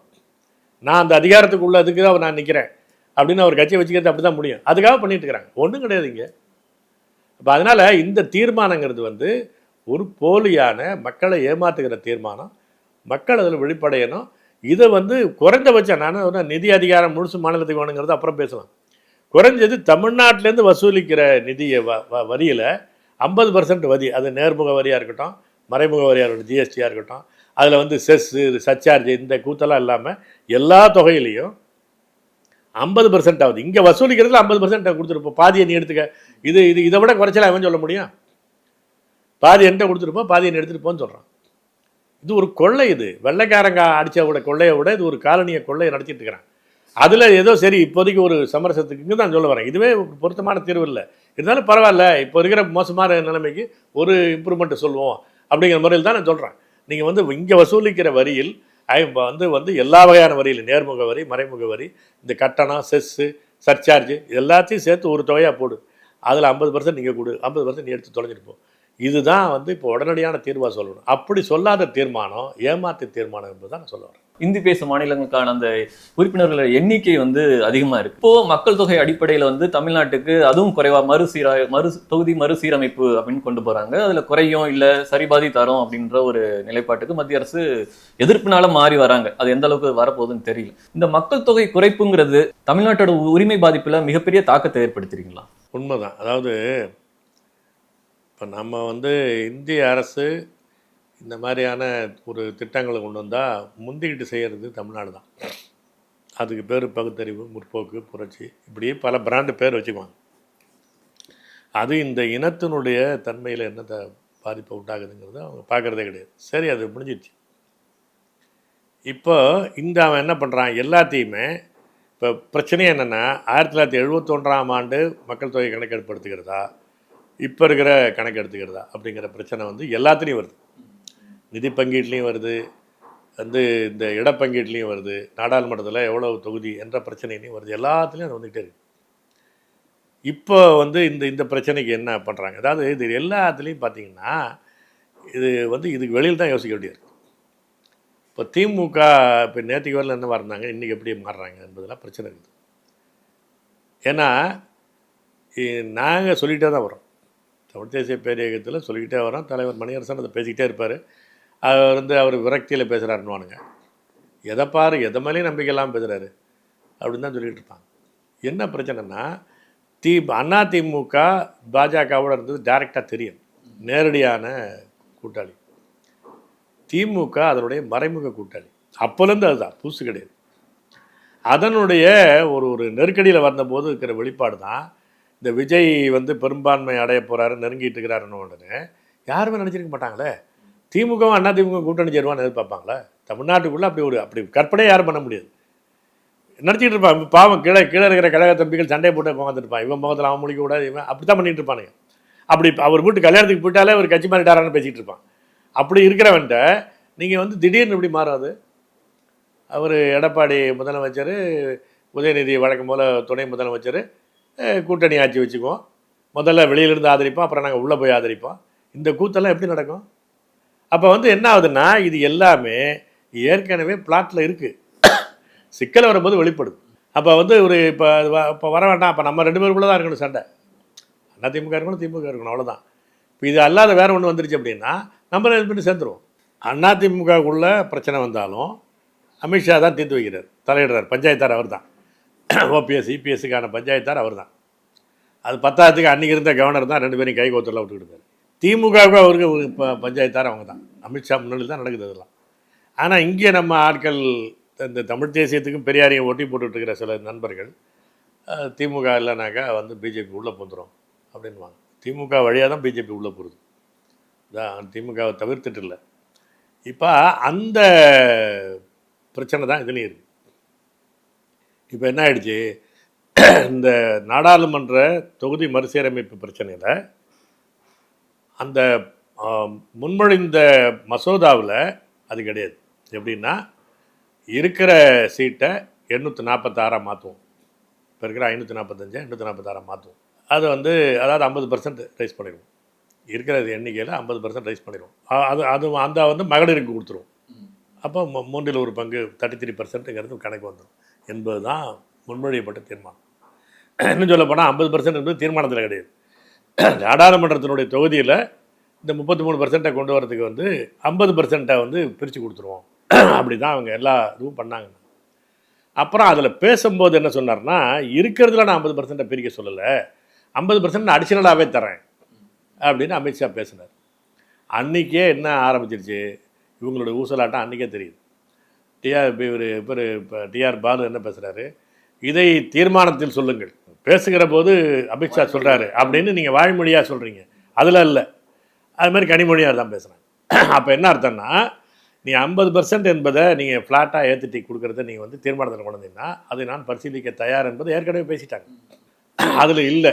நான் அந்த அதிகாரத்துக்கு உள்ள அதுக்கு தான் நான் நிற்கிறேன் அப்படின்னு அவர் கட்சியை வச்சுக்கிறது அப்படி தான் முடியும். அதுக்காக பண்ணிட்டு இருக்கிறாங்க. ஒன்றும் கிடையாது இங்கே. அப்போ அதனால் இந்த தீர்மானங்கிறது வந்து ஒரு போலியான மக்களை ஏமாற்றுகிற தீர்மானம். மக்கள் அதில் வெளிப்படையணும். இதை வந்து குறைந்தபட்சம் நான் நிதி அதிகாரம் முழுசு மாநிலத்துக்கு வேணுங்கிறது அப்புறம் பேசலாம். குறைஞ்சது தமிழ்நாட்டிலேருந்து வசூலிக்கிற நிதியை வரியில் 50% வரி, அது நேர்முக வரியாக இருக்கட்டும், மறைமுக வரியாக இருக்கட்டும், ஜிஎஸ்டியாக இருக்கட்டும், அதில் வந்து செஸ்ஸு சர்ச்சார்ஜ் இந்த கூத்தெல்லாம் இல்லாமல் எல்லா தொகையிலையும் 50% ஆகுது. இங்கே வசூலிக்கிறதுல 50% கொடுத்துருப்போம். பாதியை நீ எடுத்துக்க. இதை விட குறைச்சலாம் அவன் சொல்ல முடியும்? பாதி என்கிட்ட கொடுத்துருப்போம், பாதியை நீ எடுத்துகிட்டு சொல்கிறான். இது ஒரு கொள்ளை. இது வெள்ளைக்காரங்க அடித்த விட கொள்ளையை விட இது ஒரு காலனியை கொள்ளையை நடத்திட்டு இருக்கிறான். அதில் ஏதோ சரி இப்போதைக்கு ஒரு சமரசத்துக்கு தான் சொல்ல வரேன். இதுவே பொருத்தமான தீர்வு இல்லை. இருந்தாலும் பரவாயில்ல, இப்போ இருக்கிற மோசமான நிலைமைக்கு ஒரு இம்ப்ரூவ்மெண்ட்டு சொல்லுவோம் அப்படிங்கிற முறையில் தான் நான் சொல்கிறேன். நீங்கள் வந்து இங்கே வசூலிக்கிற வரியில் வந்து எல்லா வகையான வரியில், நேர்முக வரி, மறைமுக வரி, இந்த கட்டணம், செஸ்ஸு, சர்ச்சார்ஜ் எல்லாத்தையும் சேர்த்து ஒரு தொகையாக போடு. அதில் 50% நீங்கள் கொடு, 50% நீ எடுத்து தொலைஞ்சிருப்போம். இதுதான் வந்து இப்போ உடனடியான தீர்வாக சொல்லணும். அப்படி சொல்லாத தீர்மானம் ஏமாற்று தீர்மானம் என்பது தான் நான் சொல்ல வரேன். இந்தி பேசும் மாநிலங்களுக்கான அந்த உறுப்பினர்கள் எண்ணிக்கை வந்து அதிகமா இருக்கு. இப்போ மக்கள் தொகை அடிப்படையில வந்து தமிழ்நாட்டுக்கு அதுவும் குறைவா தொகுதி மறுசீரமைப்பு அப்படின்னு கொண்டு போறாங்க. அதுல குறையும் இல்ல சரிபாதி தரும் அப்படின்ற ஒரு நிலைப்பாட்டுக்கு மத்திய அரசு எதிர்ப்புனால மாறி வராங்க. அது எந்த அளவுக்கு வரப்போகுதுன்னு தெரியல. இந்த மக்கள் தொகை குறைப்புங்கிறது தமிழ்நாட்டோட உரிமை பாதிப்புல மிகப்பெரிய தாக்கத்தை ஏற்படுத்துறீங்களா? உண்மைதான். அதாவது இப்போ நம்ம வந்து இந்திய அரசு இந்த மாதிரியான ஒரு திட்டங்களை கொண்டு வந்தால் முந்திக்கிட்டு செய்கிறது தமிழ்நாடு தான். அதுக்கு பேர் பகுத்தறிவு, முற்போக்கு, புரட்சி, இப்படி பல பிராண்டு பேர் வச்சுக்குவாங்க. அது இந்த இனத்தினுடைய தன்மையில் என்ன பாதிப்பை உண்டாகுதுங்கிறது அவங்க பார்க்குறதே கிடையாது. சரி, அது முடிஞ்சிடுச்சு. இப்போ அவன் என்ன பண்ணுறான், எல்லாத்தையுமே இப்போ பிரச்சனையே என்னென்னா 1971ஆம் ஆண்டு மக்கள் தொகை கணக்கெடுப்பு எடுத்துக்கிறதா இப்போ இருக்கிற கணக்கு எடுத்துக்கிறதா அப்படிங்கிற பிரச்சனை வந்து எல்லாத்துலேயும் வருது. நிதி பங்கீட்லேயும் வருது, வந்து இந்த இடப்பங்கீட்லேயும் வருது, நாடாளுமன்றத்தில் எவ்வளவு தொகுதி என்ற பிரச்சனையிலையும் வருது, எல்லாத்துலேயும் அது வந்துக்கிட்டே இருக்குது. இப்போ வந்து இந்த பிரச்சனைக்கு என்ன பண்ணுறாங்க, அதாவது இது எல்லாத்துலேயும் பார்த்திங்கன்னா இது வந்து இதுக்கு வெளியில் தான் யோசிக்க வேண்டியது. இப்போ திமுக இப்போ நேற்றுக்கு வரல என்ன இருந்தாங்க, இன்றைக்கி எப்படி மாறுறாங்க என்பதெல்லாம் பிரச்சனை இருக்குது. ஏன்னா நாங்கள் சொல்லிகிட்டே தான் வரோம், தமிழ் தேசிய பேரியக்கத்தில் சொல்லிக்கிட்டே வரோம். தலைவர் மணியரசன் அதை பேசிக்கிட்டே இருப்பார். அவர் விரக்தியில் பேசுகிறாருன்னுவானுங்க. எதை பாரு, எதை மேலேயும் நம்பிக்கை இல்லாமல் பேசுகிறாரு அப்படின்னு தான் சொல்லிகிட்டு இருப்பாங்க. என்ன பிரச்சனைனா, அதிமுக பாஜகவோட இருந்தது டைரெக்டாக தெரியும், நேரடியான கூட்டாளி. திமுக அதனுடைய மறைமுக கூட்டாளி. அப்போலேருந்து அதுதான், புதுசு கிடையாது. அதனுடைய ஒரு நெருக்கடியில் வந்தபோது இருக்கிற வெளிப்பாடு தான் இந்த விஜய் வந்து பெரும்பான்மை அடைய போகிறாரு, நெருங்கிட்டு இருக்கிறாருன்னு உடனே யாருமே நினச்சிருக்க மாட்டாங்களே. திமுகவும் அதிமுக கூட்டணி சேருவான்னு எதிர்பார்ப்பாங்களே? தமிழ்நாட்டுக்குள்ளே அப்படி கற்பனையே யாரும் பண்ண முடியாது. நினச்சிக்கிட்டு இருப்பான். பாவம் கீழே இருக்கிற கழக தம்பிகள் சண்டை போட்டு உட்காந்துருப்பான். இவன் முகத்தில் அவன் முடிக்க கூடாது, இவன் அப்படி தான் பண்ணிகிட்டு இருப்பானுங்க. அப்படி அவர் வீட்டு கல்யாணத்துக்கு போயிட்டாலே அவர் கட்சி மாறிட்டாரான்னு பேசிகிட்டு இருப்பான். அப்படி இருக்கிறவன்ட்ட நீங்கள் வந்து திடீர்னு இப்படி மாறாது. அவர் எடப்பாடி முதலமைச்சர், உதயநிதி வழக்கம் போல் துணை முதலமைச்சர், கூட்டணி ஆட்சி வச்சுக்குவோம், முதல்ல வெளியிலிருந்து ஆதரிப்போம், அப்புறம் நாங்கள் உள்ளே போய் ஆதரிப்போம். இந்த கூத்தெல்லாம் எப்படி நடக்கும்? அப்போ வந்து என்ன ஆகுதுன்னா, இது எல்லாமே ஏற்கனவே பிளாட்டில் இருக்குது. சிக்கல் வரும்போது வெளிப்படுது. அப்போ வந்து இப்போ வர வேண்டாம், அப்போ நம்ம 2 பேருக்குள்ளே தான் இருக்கணும் சண்டை. அதிமுக இருக்கணும், திமுக இருக்கணும், அவ்வளோதான். இப்போ இது அல்லாத வேறு ஒன்று வந்துருச்சு அப்படின்னா நம்ம 2 பேரும் சேர்ந்துருவோம். அதிமுகக்குள்ளே பிரச்சனை வந்தாலும் அமித்ஷா தான் தீர்த்து வைக்கிறார், தலையிடுறார். பஞ்சாயத்தார் அவர் தான். ஓபிஎஸ் இபிஎஸ்ஸுக்கான பஞ்சாயத்தார் அவர் தான். அது பத்தாயிரத்துக்கு அன்றைக்கி இருந்த கவர்னர் தான் 2 பேரையும் கை கோத்தரில் விட்டுக்கிட்டார். திமுகவுக்கு அவருக்கு இப்போ பஞ்சாயத்தார் அவங்க தான். அமித்ஷா முன்னாடி தான் நடக்குது அதெல்லாம். ஆனால் இங்கே நம்ம ஆட்கள், இந்த தமிழ் தேசியத்துக்கும் பெரியாரையும் ஒட்டி போட்டுட்ருக்கிற சில நண்பர்கள் திமுக இல்லைனாக்கா வந்து பிஜேபி உள்ளே போந்துடும் அப்படின்வாங்க. திமுக வழியாக தான் பிஜேபி உள்ளே போகிறது தான், திமுகவை தவிர்த்துட்டு இல்லை. இப்போ அந்த பிரச்சனை தான் இதுலேயும் இருக்குது. இப்போ என்ன ஆயிடுச்சு, இந்த நாடாளுமன்ற தொகுதி மறுசீரமைப்பு பிரச்சனையில் அந்த முன்மொழிந்த மசோதாவில் அது கிடையாது. எப்படின்னா, இருக்கிற சீட்டை 846 மாற்றுவோம். இப்போ இருக்கிற 545 846 மாற்றுவோம். அது வந்து அதாவது 50% ரைஸ் பண்ணிடுவோம். இருக்கிற எண்ணிக்கையில் 50% ரைஸ் பண்ணிடுவோம். அது வந்து மகளிருக்கு கொடுத்துருவோம். அப்போ 3 1 பங்கு 33%ங்கிறது கணக்கு வந்துடும் என்பது தான் முன்மொழியப்பட்ட தீர்மானம். இன்னும் சொல்ல போனால் 50% என்பது தீர்மானத்தில் கிடையாது. நாடாளுமன்றத்தினுடைய தொகுதியில் இந்த 33% கொண்டு வரதுக்கு வந்து 50% வந்து பிரித்து கொடுத்துருவோம். அப்படி தான் அவங்க எல்லா இதுவும் பண்ணாங்க. அப்புறம் அதில் பேசும்போது என்ன சொன்னார்னா, இருக்கிறதுல நான் 50% பிரிக்க சொல்லலை, 50% நான் அடிஷனலாகவே தரேன் அப்படின்னு அமித்ஷா பேசினார். அன்றைக்கே என்ன ஆரம்பிச்சிருச்சு இவங்களோட ஊசலாட்டம், அன்றைக்கே தெரியுது. இப்போ டிஆர் பாலு என்ன பேசுகிறாரு, இதை தீர்மானத்தில் சொல்லுங்கள், பேசுகிற போது அமித்ஷா சொல்கிறாரு அப்படின்னு நீங்கள் வாய்மொழியாக சொல்கிறீங்க, அதில் இல்லை, அது மாதிரி கனிமொழியாக தான் பேசுகிறாங்க. அப்போ என்ன அர்த்தம்னா, நீ 50% என்பதை நீங்கள் ஃப்ளாட்டாக ஏற்றிட்டு கொடுக்குறத நீங்கள் வந்து தீர்மானத்தில் கொண்டு வந்தீங்கன்னா அதை நான் பரிசீலிக்க தயார் என்பதை ஏற்கனவே பேசிட்டாங்க. அதில் இல்லை.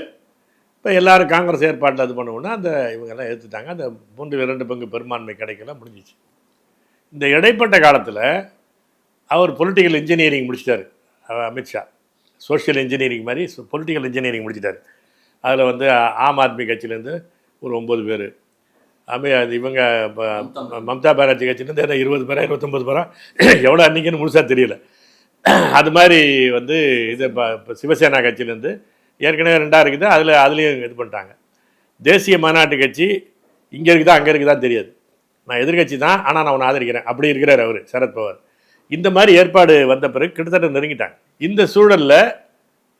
இப்போ எல்லோரும் காங்கிரஸ் ஏற்பாட்டில் இது பண்ணுவோன்னா அந்த இவங்கெல்லாம் ஏற்றுட்டாங்க. அந்த 3/2 பங்கு பெரும்பான்மை கிடைக்கல, முடிஞ்சிச்சு. இந்த இடைப்பட்ட காலத்தில் அவர் பொலிட்டிக்கல் இன்ஜினியரிங் முடிச்சிட்டார் அமித்ஷா. சோஷியல் இன்ஜினியரிங் மாதிரி பொலிட்டிக்கல் இன்ஜினியரிங் முடிச்சிட்டார். அதில் வந்து ஆம் ஆத்மி கட்சியிலேருந்து ஒரு 9 பேர், அது இவங்க மம்தா பானர்ஜி கட்சியிலேருந்து என்ன 20 பேரா 29 பேரா எவ்வளோ அன்றைக்கின்னு முழுசாக தெரியல. அது மாதிரி வந்து இது இப்போ சிவசேனா கட்சியிலேருந்து ஏற்கனவே 2 இருக்குது. அதுலேயும் இது பண்ணிட்டாங்க. தேசிய மாநாட்டு கட்சி இங்கே இருக்குதா அங்கே இருக்குதா தெரியாது. நான் எதிர்கட்சி தான், ஆனால் நான் உன்னை ஆதரிக்கிறேன் அப்படி இருக்கிறார் அவர் சரத்பவார். இந்த மாதிரி ஏற்பாடு வந்த பிறகு கிட்டத்தட்ட நெருங்கிட்டாங்க. இந்த சூழலில்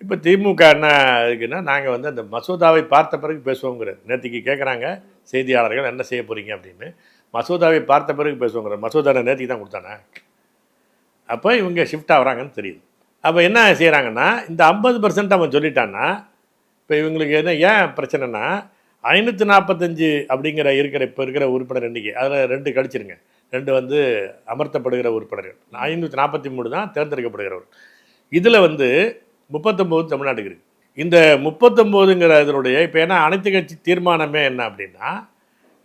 இப்போ திமுக என்ன இருக்குன்னா, நாங்கள் வந்து அந்த மசோதாவை பார்த்த பிறகு பேசுவோங்கிறார். நேற்றுக்கு கேட்குறாங்க செய்தியாளர்கள் என்ன செய்ய போகிறீங்க அப்படின்னு. மசோதாவை பார்த்த பிறகு பேசுவோங்கிறார். மசோதா நேற்றுக்கு தான் கொடுத்தானே. அப்போ இவங்க ஷிஃப்ட் ஆகிறாங்கன்னு தெரியுது. அப்போ என்ன செய்கிறாங்கன்னா, இந்த 50% அவன் சொல்லிட்டான்னா இப்போ இவங்களுக்கு என்ன ஏன் பிரச்சனைனா 545 அப்படிங்கிற இப்போ இருக்கிற உறுப்பினர் எண்ணிக்கை அதில் 2 கழிச்சிருங்க. 2 வந்து அமர்த்தப்படுகிற உறுப்பினர்கள். 543 தான் தேர்ந்தெடுக்கப்படுகிறவர். இதில் வந்து 39 தமிழ்நாட்டுக்கு இருக்குது. இந்த 39ங்கிற இதனுடைய இப்போ ஏன்னா அனைத்து கட்சி தீர்மானமே என்ன அப்படின்னா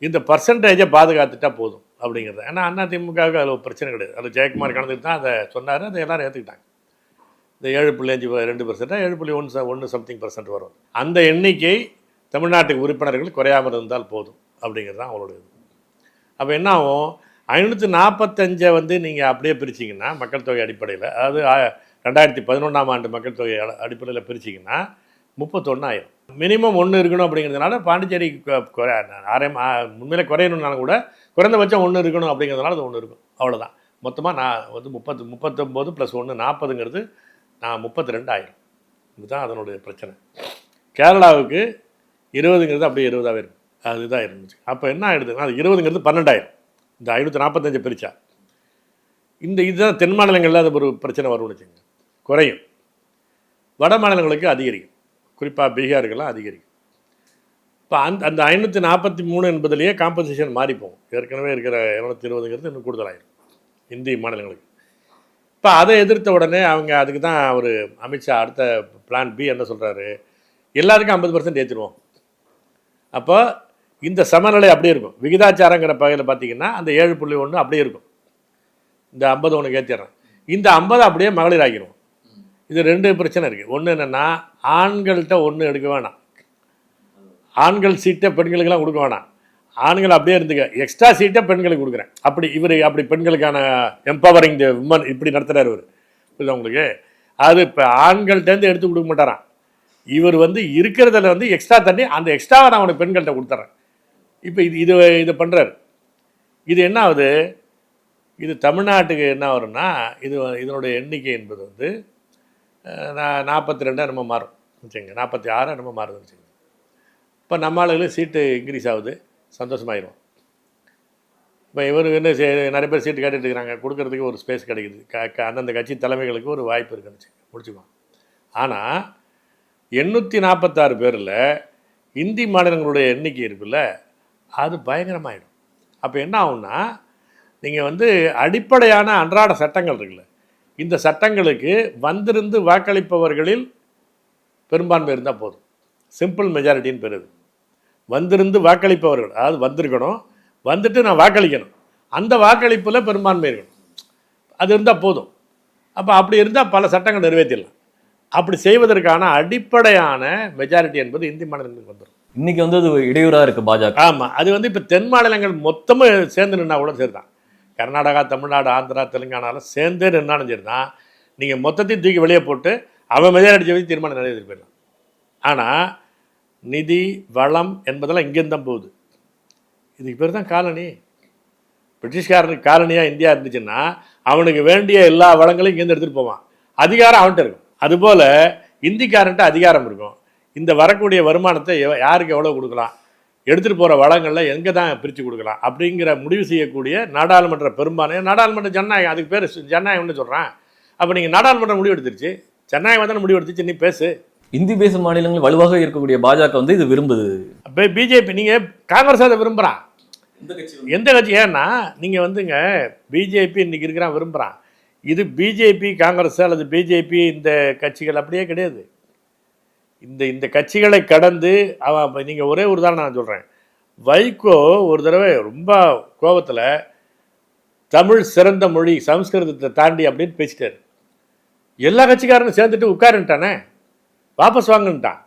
இந்த பர்சன்டேஜை பாதுகாத்துட்டா போதும் அப்படிங்கிறது. ஏன்னா அதிமுகவுக்கு அதில் ஒரு பிரச்சனை கிடையாது. அதில் ஜெயக்குமார் கலந்துட்டு தான் அதை சொன்னார். அதை எல்லோரும் ஏற்றுக்கிட்டாங்க. இந்த 7.52% 7.1 சம்திங்% வரும். அந்த எண்ணிக்கை தமிழ்நாட்டுக்கு உறுப்பினர்கள் குறையாமல் இருந்தால் போதும் அப்படிங்கிறது தான் அவங்களுடைய இது. அப்போ என்ன ஆகும், 545 வந்து நீங்கள் அப்படியே பிரிச்சிங்கன்னா மக்கள் தொகை அடிப்படையில், அதாவது 2011ஆம் ஆண்டு மக்கள் தொகை அடிப்படையில் பிரிச்சிங்கன்னா 31 ஆயிரம். மினிமம் 1 இருக்கணும் அப்படிங்கிறதுனால பாண்டிச்சேரி உண்மையிலே குறையணுன்னாலும் கூட குறைந்தபட்சம் 1 இருக்கணும் அப்படிங்கிறதுனால அது 1 இருக்கும். அவ்வளோதான். மொத்தமாக நான் வந்து 39 + 1 40ங்கிறது நான் 32 ஆயிரம். இதுதான் அதனுடைய பிரச்சனை. கேரளாவுக்கு 20ங்கிறது அப்படியே 20ஆகவே இருக்கும். அதுதான் இருந்துச்சு. அப்போ என்ன ஆகிடுதுன்னா அது 20ங்கிறது 12,000. இந்த 545 பிரித்தா இதுதான் தென் மாநிலங்களில் அது ஒரு பிரச்சனை வரும்னு வச்சுங்க. குறையும். வட மாநிலங்களுக்கு அதிகரிக்கும். குறிப்பாக பீகாருக்கெல்லாம் அதிகரிக்கும். இப்போ அந்த 543 என்பதுலேயே காம்பன்சேஷன் மாறி போகும். ஏற்கனவே இருக்கிற 220ங்கிறது இன்னும் கூடுதலாயிரும் இந்திய மாநிலங்களுக்கு. இப்போ அதை எதிர்த்த உடனே அவங்க அதுக்கு தான் அவர் அமித்ஷா அடுத்த பிளான் பி என்ன சொல்கிறாரு, எல்லாருக்கும் 50% ஏற்றிடுவோம். அப்போ இந்த சமநிலை அப்படியே இருக்கும். விகிதாச்சாரங்கிற பகையில் பார்த்தீங்கன்னா அந்த 7.1 அப்படியே இருக்கும். இந்த 50 ஏற்றிடுறேன். இந்த 50 அப்படியே மகளிர் ஆகிடும். இது 2 பிரச்சனை இருக்குது. ஒன்று என்னென்னா, ஆண்கள்கிட்ட 1 எடுக்க வேணாம். ஆண்கள் சீட்டை பெண்களுக்கெல்லாம் கொடுக்க வேணாம். ஆண்கள் அப்படியே இருந்துக்க, எக்ஸ்ட்ரா சீட்டை பெண்களுக்கு கொடுக்குறேன். அப்படி பெண்களுக்கான எம்பவரிங் தி விமன் இப்படி நடத்துகிறார் இவர். இல்லை உங்களுக்கு அது இப்போ ஆண்கள்கிட்டேருந்து எடுத்து கொடுக்க மாட்டாரான். இவர் வந்து இருக்கிறதுல வந்து எக்ஸ்ட்ரா தண்ணி அந்த எக்ஸ்ட்ராவை நான் அவனுக்கு பெண்கள்கிட்ட கொடுத்துட்றேன். இப்போ இதை பண்ணுறாரு. இது என்ன ஆகுது, இது தமிழ்நாட்டுக்கு என்ன வரும்னா இதனுடைய எண்ணிக்கை என்பது வந்து 42 நம்ம மாறும் வச்சுங்க, 46 நம்ம மாறுதுன்னு வச்சுங்க. இப்போ நம்ம ஆளுகளுக்கு சீட்டு இன்க்ரீஸ் ஆகுது, சந்தோஷமாயிரும். இப்போ இவருக்கு என்ன நிறைய பேர் சீட்டு கேட்டுட்டு இருக்கிறாங்க, கொடுக்கறதுக்கு ஒரு ஸ்பேஸ் கிடைக்குது. அந்தந்த கட்சி தலைமைகளுக்கு ஒரு வாய்ப்பு இருக்குன்னு வச்சுங்க, முடிச்சுக்குவோம். ஆனால் 846 பேரில் இந்தி மாநிலங்களுடைய எண்ணிக்கை இருக்குல்ல, அது பயங்கரமாயிடும். அப்போ என்ன ஆகும்னா, நீங்கள் வந்து அடிப்படையான அன்றாட சட்டங்கள் இருக்குல்ல, இந்த சட்டங்களுக்கு வந்திருந்து வாக்களிப்பவர்களில் பெரும்பான்மை இருந்தால் போதும். சிம்பிள் மெஜாரிட்டின்னு பெறுது. வந்திருந்து வாக்களிப்பவர்கள், அதாவது வந்திருக்கணும், வந்துட்டு நான் வாக்களிக்கணும், அந்த வாக்களிப்பில் பெரும்பான்மை இருக்கணும், அது இருந்தால் போதும். அப்போ அப்படி இருந்தால் பல சட்டங்கள் நிறைவேற்றிடலாம். அப்படி செய்வதற்கான அடிப்படையான மெஜாரிட்டி என்பது இந்தி மாநிலங்களுக்கு வந்துடும். இன்னைக்கு வந்து அது இடையூறாக இருக்குது பாஜக. ஆமாம், அது வந்து இப்போ தென் மாநிலங்கள் மொத்தமும் சேர்ந்து நின்னா கூட சரி தான். கர்நாடகா, தமிழ்நாடு, ஆந்திரா, தெலுங்கானாலும் சேர்ந்தே நின்னாலும் சரி தான். நீங்கள் மொத்தத்தையும் தூக்கி வெளியே போட்டு அவன் மெஜாரிட்டி வச்சு தீர்மானம் நிறைவேற்றி போயிடலாம். ஆனால் நிதி வளம் என்பதெல்லாம் இங்கேருந்து தான் போகுது. இதுக்கு பேர் தான் காலனி. பிரிட்டிஷ்காரனுக்கு காலனியாக இந்தியா இருந்துச்சுன்னா அவனுக்கு வேண்டிய எல்லா வளங்களையும் இங்கேருந்து எடுத்துகிட்டு போவான். அதிகாரம் அவன்கிட்ட இருக்கும். அதுபோல் இந்திக்காரன்ட்ட அதிகாரம் இருக்கும். இந்த வரக்கூடிய வருமானத்தை யாருக்கு எவ்வளோ கொடுக்கலாம், எடுத்துகிட்டு போகிற வளங்களில் எங்கே தான் பிரித்து கொடுக்கலாம் அப்படிங்கிற முடிவு செய்யக்கூடிய நாடாளுமன்ற பெரும்பான்மை. நாடாளுமன்ற ஜனநாயகம், அதுக்கு பேர் ஜனநாயகம்னு சொல்கிறேன். அப்போ நீங்கள் நாடாளுமன்றம் முடிவு எடுத்துருச்சு, ஜனநாயகம் தானே முடிவு எடுத்துச்சு, நீ பேசு. இந்தி பேசும் மாநிலங்கள் வலுவாக இருக்கக்கூடிய பாஜக வந்து இது விரும்புது. இப்போ பிஜேபி, நீங்கள் காங்கிரஸ் அதை விரும்புகிறான். எந்த கட்சி? ஏன்னா நீங்கள் வந்துங்க பிஜேபி இன்றைக்கி இருக்கிறான் விரும்புகிறான். இது பிஜேபி காங்கிரஸ் அல்லது பிஜேபி இந்த கட்சிகள் அப்படியே கிடையாது. இந்த கட்சிகளை கடந்து அவன் நீங்கள் ஒரே ஒரு உதாரணம் நான் சொல்கிறேன். வைகோ ஒரு தடவை ரொம்ப கோபத்தில் தமிழ் சிறந்த மொழி சமஸ்கிருதத்தை தாண்டி அப்படின்னு பேசிட்டார். எல்லா கட்சிக்காரனும் சேர்ந்துட்டு உட்காருன்ட்டானே, வாபஸ் வாங்கன்ட்டான்.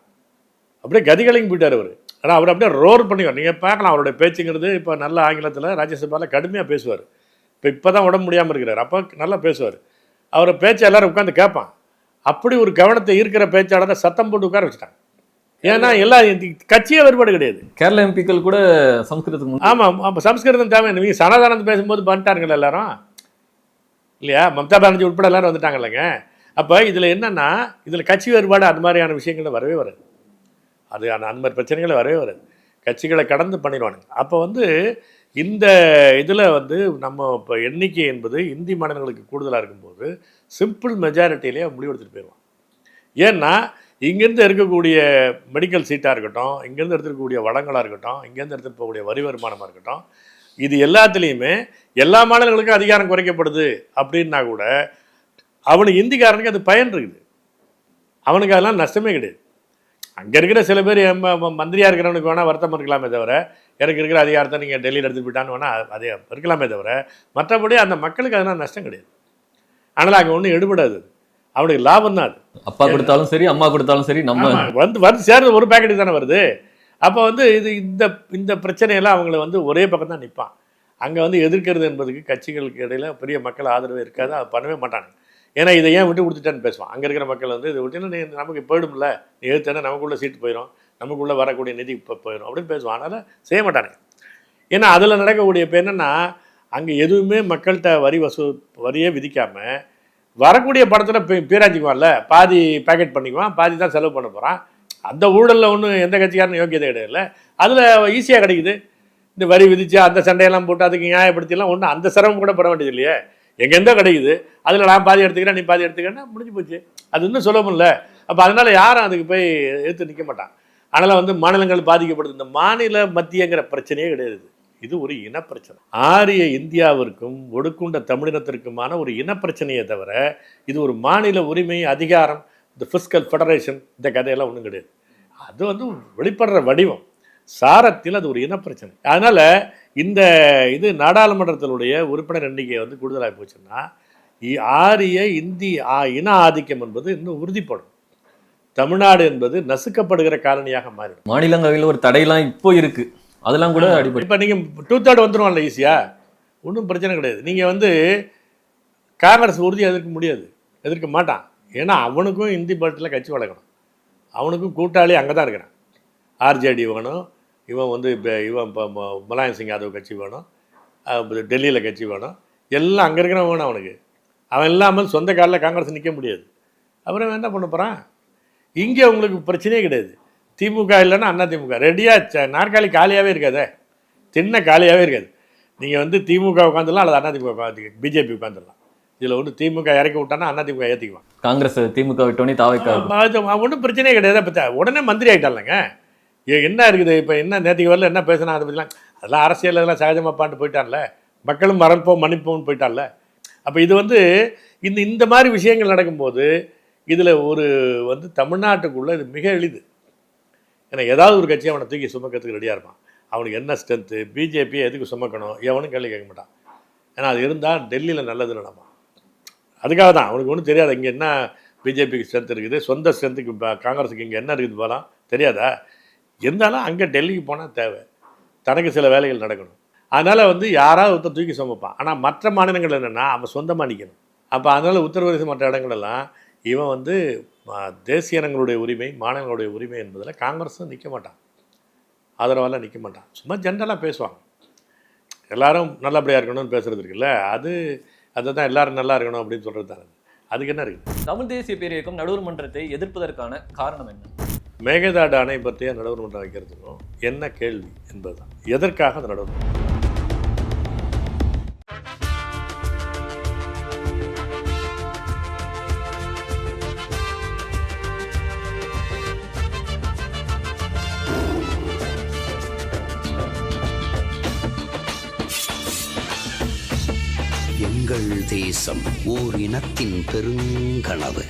அப்படியே கதிகளையும் போயிட்டார் அவர். ஆனால் அவர் அப்படியே ரோர் பண்ணிவார். நீங்கள் பார்க்கலாம் அவருடைய பேச்சுங்கிறது. இப்போ நல்ல ஆங்கிலத்தில் ராஜ்யசபாவில் கடுமையாக பேசுவார். இப்போ தான் உடம்பு முடியாமல் இருக்கிறார். அப்போ நல்லா பேசுவார். அவரை பேச்சை எல்லோரும் உட்காந்து கேட்பான். அப்படி ஒரு கவனத்தை ஈர்க்கிற பேச்சாளரை சத்தம் போட்டு உட்கார வச்சுட்டாங்க. ஏன்னா எல்லாம் கட்சியே வேறுபாடு கிடையாது. கேரள எம்பிக்கள் கூட சம்ஸ்கிருதம். ஆமாம், அப்போ சம்ஸ்கிருதம் தேவை. நீங்கள் சனாதானத்தை பேசும்போது பண்ணிட்டாருங்களா எல்லாரும் இல்லையா? மம்தா பானர்ஜி உட்பட எல்லாரும் வந்துட்டாங்க இல்லைங்க. அப்போ இதில் என்னென்னா, இதில் கட்சி வேறுபாடு அந்த மாதிரியான விஷயங்கள் வரவே வராது. அது அந்த மாதிரி பிரச்சனைகளை வரவே வராது. கட்சிகளை கடந்து பண்ணிடுவானுங்க. அப்போ வந்து இந்த இதில் வந்து நம்ம இப்போ எண்ணிக்கை என்பது இந்தி மாநிலங்களுக்கு கூடுதலாக இருக்கும்போது சிம்பிள் மெஜாரிட்டியிலே முடிவெடுத்துட்டு போயிடுவான். ஏன்னா இங்கேருந்து இருக்கக்கூடிய மெடிக்கல் சீட்டாக இருக்கட்டும், இங்கேருந்து எடுத்துக்கக்கூடிய வளங்களாக இருக்கட்டும், இங்கேருந்து எடுத்துகிட்டு போகக்கூடிய வரி வருமானமாக இருக்கட்டும், இது எல்லாத்துலேயுமே எல்லா மாநிலங்களுக்கும் அதிகாரம் குறைக்கப்படுது அப்படின்னா கூட அவனுக்கு இந்திக்காரனுக்கு அது பயன் இருக்குது. அவனுக்கு அதெல்லாம் நஷ்டமே கிடையாது. அங்கே இருக்கிற சில பேர் மந்திரியாக இருக்கிறவனுக்கு வேணால் வருத்தம் இருக்கலாமே தவிர, எனக்கு இருக்கிற அதிகாரத்தை நீங்கள் டெல்லியில் எடுத்துகிட்டு போயிட்டான்னு வேணால் அதே இருக்கலாமே தவிர, மற்றபடி அந்த மக்களுக்கு அதெல்லாம் நஷ்டம் கிடையாது. ஆனால் அங்கே ஒன்றும் எடுபடாது. அவனுக்கு லாபம் தான் அது. அப்பா கொடுத்தாலும் சரி, அம்மா கொடுத்தாலும் சரி, நம்ம வந்து சேர்ந்து ஒரு பேக்கெட்டு தானே வருது. அப்போ வந்து இது இந்த பிரச்சனையெல்லாம் அவங்கள வந்து ஒரே பக்கம் தான் நிற்பான். அங்கே வந்து எதிர்க்கிறது என்பதுக்கு கட்சிகளுக்கு இடையில் பெரிய மக்கள் ஆதரவு இருக்காது. அது பண்ணவே மாட்டாங்க. ஏன்னா இதை ஏன் விட்டு கொடுத்துட்டேன்னு பேசுவான். அங்கே இருக்கிற மக்கள் வந்து இதை விட்டுன்னா நமக்கு போயிடும்ல, நீ எழுத்தேன்னா நமக்குள்ளே சீட்டு போயிடும், நமக்குள்ளே வரக்கூடிய நிதி போயிடும் அப்படின்னு பேசுவான். அதனால் செய்ய மாட்டானுங்க. ஏன்னா அதில் நடக்கக்கூடிய இப்போ என்னென்னா, அங்கே எதுவுமே மக்கள்கிட்ட வரியே விதிக்காமல் வரக்கூடிய படத்தில் பேராச்சிக்குவான்ல, பாதி பேக்கெட் பண்ணிக்குவான், பாதி தான் செலவு பண்ண போகிறான். அந்த ஊழலில் ஒன்றும் எந்த கட்சிக்காரனும் யோக்கியதை கிடையாது. அதில் ஈஸியாக கிடைக்குது. இந்த வரி விதித்து அந்த சண்டையெல்லாம் போட்டு அதுக்கு நியாயப்படுத்திலாம் ஒன்றும் அந்த சிரமம் கூட பட வேண்டியது இல்லையே. எங்கேருந்தோ கிடைக்குது, அதில் நான் பாதி எடுத்துக்கிறேன், நீ பாதி எடுத்துக்கிறேன்னா முடிஞ்சு போச்சு. அது இன்னும் சுலபமில்ல. அப்போ அதனால் யாரும் அதுக்கு போய் எடுத்து நிற்க மாட்டான். அதனால் வந்து மாநிலங்கள் பாதிக்கப்படுது. இந்த மாநில மத்தியங்கிற பிரச்சனையே கிடையாது. இது ஒரு இனப்பிரச்சனை. ஆரிய இந்தியாவிற்கும் ஒடுக்குண்ட தமிழினத்திற்குமான ஒரு இனப்பிரச்சனையை தவிர இது ஒரு மாநில உரிமை, அதிகாரம், இந்த ஃபிஸ்கல் ஃபெடரேஷன், இந்த கதையெல்லாம் ஒன்றும் கிடையாது. அது வந்து வெளிப்படுற வடிவம், சாரத்தில் அது ஒரு இனப்பிரச்சனை. அதனால் இந்த இது நாடாளுமன்றத்தினுடைய உறுப்பினர் எண்ணிக்கை வந்து கூடுதலாக போச்சுன்னா ஆரிய இந்தி இன ஆதிக்கம் என்பது இன்னும் உறுதிப்படும். தமிழ்நாடு என்பது நசுக்கப்படுகிற காலனியாக மாறிடும். மாநிலங்களில் ஒரு தடையெல்லாம் இப்போ இருக்கு, அதெல்லாம் கூட அடிப்படை. இப்போ நீங்கள் 2/3 வந்துடுவான்ல ஈஸியாக, ஒன்றும் பிரச்சனை கிடையாது. நீங்கள் வந்து காங்கிரஸ் உறுதியாக எதிர்க்க முடியாது, எதிர்க்க மாட்டான். ஏன்னா அவனுக்கும் இந்தி பலத்தில் கட்சி வளர்க்கணும். அவனுக்கும் கூட்டாளி அங்கே தான் இருக்கிறான். ஆர்ஜேடி வேணும், இவன் வந்து இவன் இப்போ முலாயம் சிங் யாதவ் கட்சி வேணும், டெல்லியில் கட்சி வேணும், எல்லாம் அங்கே இருக்கிறவன் வேணும் அவனுக்கு. அவன் இல்லாமல் சொந்த காலில் காங்கிரஸ் நிற்க முடியாது. அப்புறம் என்ன பண்ண போகிறான்? இங்கே உங்களுக்கு பிரச்சனையே கிடையாது. திமுக இல்லைன்னா அண்ணா திமுக ரெடியாக நாற்காலி காலியாகவே இருக்காதே, தின்ன காலியாகவே இருக்காது. நீங்கள் வந்து திமுக உட்காந்துடலாம் அல்லது அண்ணா திமுக உட்காந்து பிஜேபி உட்காந்துடலாம். இதில் ஒன்று திமுக இறக்கி விட்டானா அண்ணா திமுக ஏற்றிக்குவான். காங்கிரஸ் திமுக விட்டோன்னே தாவைக்கா ஒன்றும் பிரச்சனையே கிடையாது. இப்போ உடனே மந்திரி ஆகிட்டாலங்க. என்ன இருக்குது இப்போ? என்ன நேற்றுக்கு வரல என்ன பேசினா அதை பற்றிலாம்? அதெல்லாம் அரசியல் இதெல்லாம் சகஜமாக பாட்டு போயிட்டான்ல, மக்களும் மறப்போம் மன்னிப்போம்னு போயிட்டான்ல. அப்போ இது வந்து இந்த மாதிரி விஷயங்கள் நடக்கும்போது இதில் ஒரு வந்து தமிழ்நாட்டுக்குள்ளே இது மிக எளிது. ஏன்னா ஏதாவது ஒரு கட்சி அவனை தூக்கி சுமக்கிறதுக்கு ரெடியாக இருப்பான். அவனுக்கு என்ன ஸ்ட்ரென்த்து, பிஜேபியை எதுக்கு சுமக்கணும், எவனும் கேள்வி கேட்க மாட்டான். ஏன்னா அது இருந்தால் டெல்லியில் நல்லது நடப்பான். அதுக்காக தான் அவனுக்கு ஒன்றும் தெரியாது இங்கே என்ன பிஜேபிக்கு ஸ்ட்ரென்த் இருக்குது, சொந்த ஸ்ட்ரென்த்துக்கு காங்கிரஸுக்கு இங்கே என்ன இருக்குது போகலாம் தெரியாதா. இருந்தாலும் அங்கே டெல்லிக்கு போனால் தேவை, தனக்கு சில வேலைகள் நடக்கணும். அதனால் வந்து யாராவது ஒருத்தர் தூக்கி சுமப்பான். ஆனால் மற்ற மாநிலங்கள் என்னென்னா அவன் சொந்தமாக நிற்கணும். அப்போ அதனால் உத்தரப்பிரதேசம் மற்ற இடங்களெல்லாம் இவன் வந்து தேசிய இனங்களுடைய உரிமை, மாநிலங்களுடைய உரிமை என்பதில் காங்கிரஸும் நிற்க மாட்டான், ஆதரவாலாம் நிற்க மாட்டான். சும்மா ஜென்ரலாக பேசுவாங்க. எல்லாரும் நல்லபடியாக இருக்கணும்னு பேசுகிறது இருக்குல்ல, அதை தான் எல்லாரும் நல்லா இருக்கணும் அப்படின்னு சொல்கிறது தான். அதுக்கு என்ன இருக்குது? தமிழ் தேசிய பேரியக்கம் நடுவர் மன்றத்தை எதிர்ப்பதற்கான காரணம் என்ன? மேகதாடு அணை பற்றிய நடுவர் மன்றம் வைக்கிறதுக்கும் என்ன கேள்வி என்பது தான். எதற்காக அந்த நடுவர் மன்றம்? எங்கள் தேசம் ஓர் இனத்தின் பெருங்கனவு.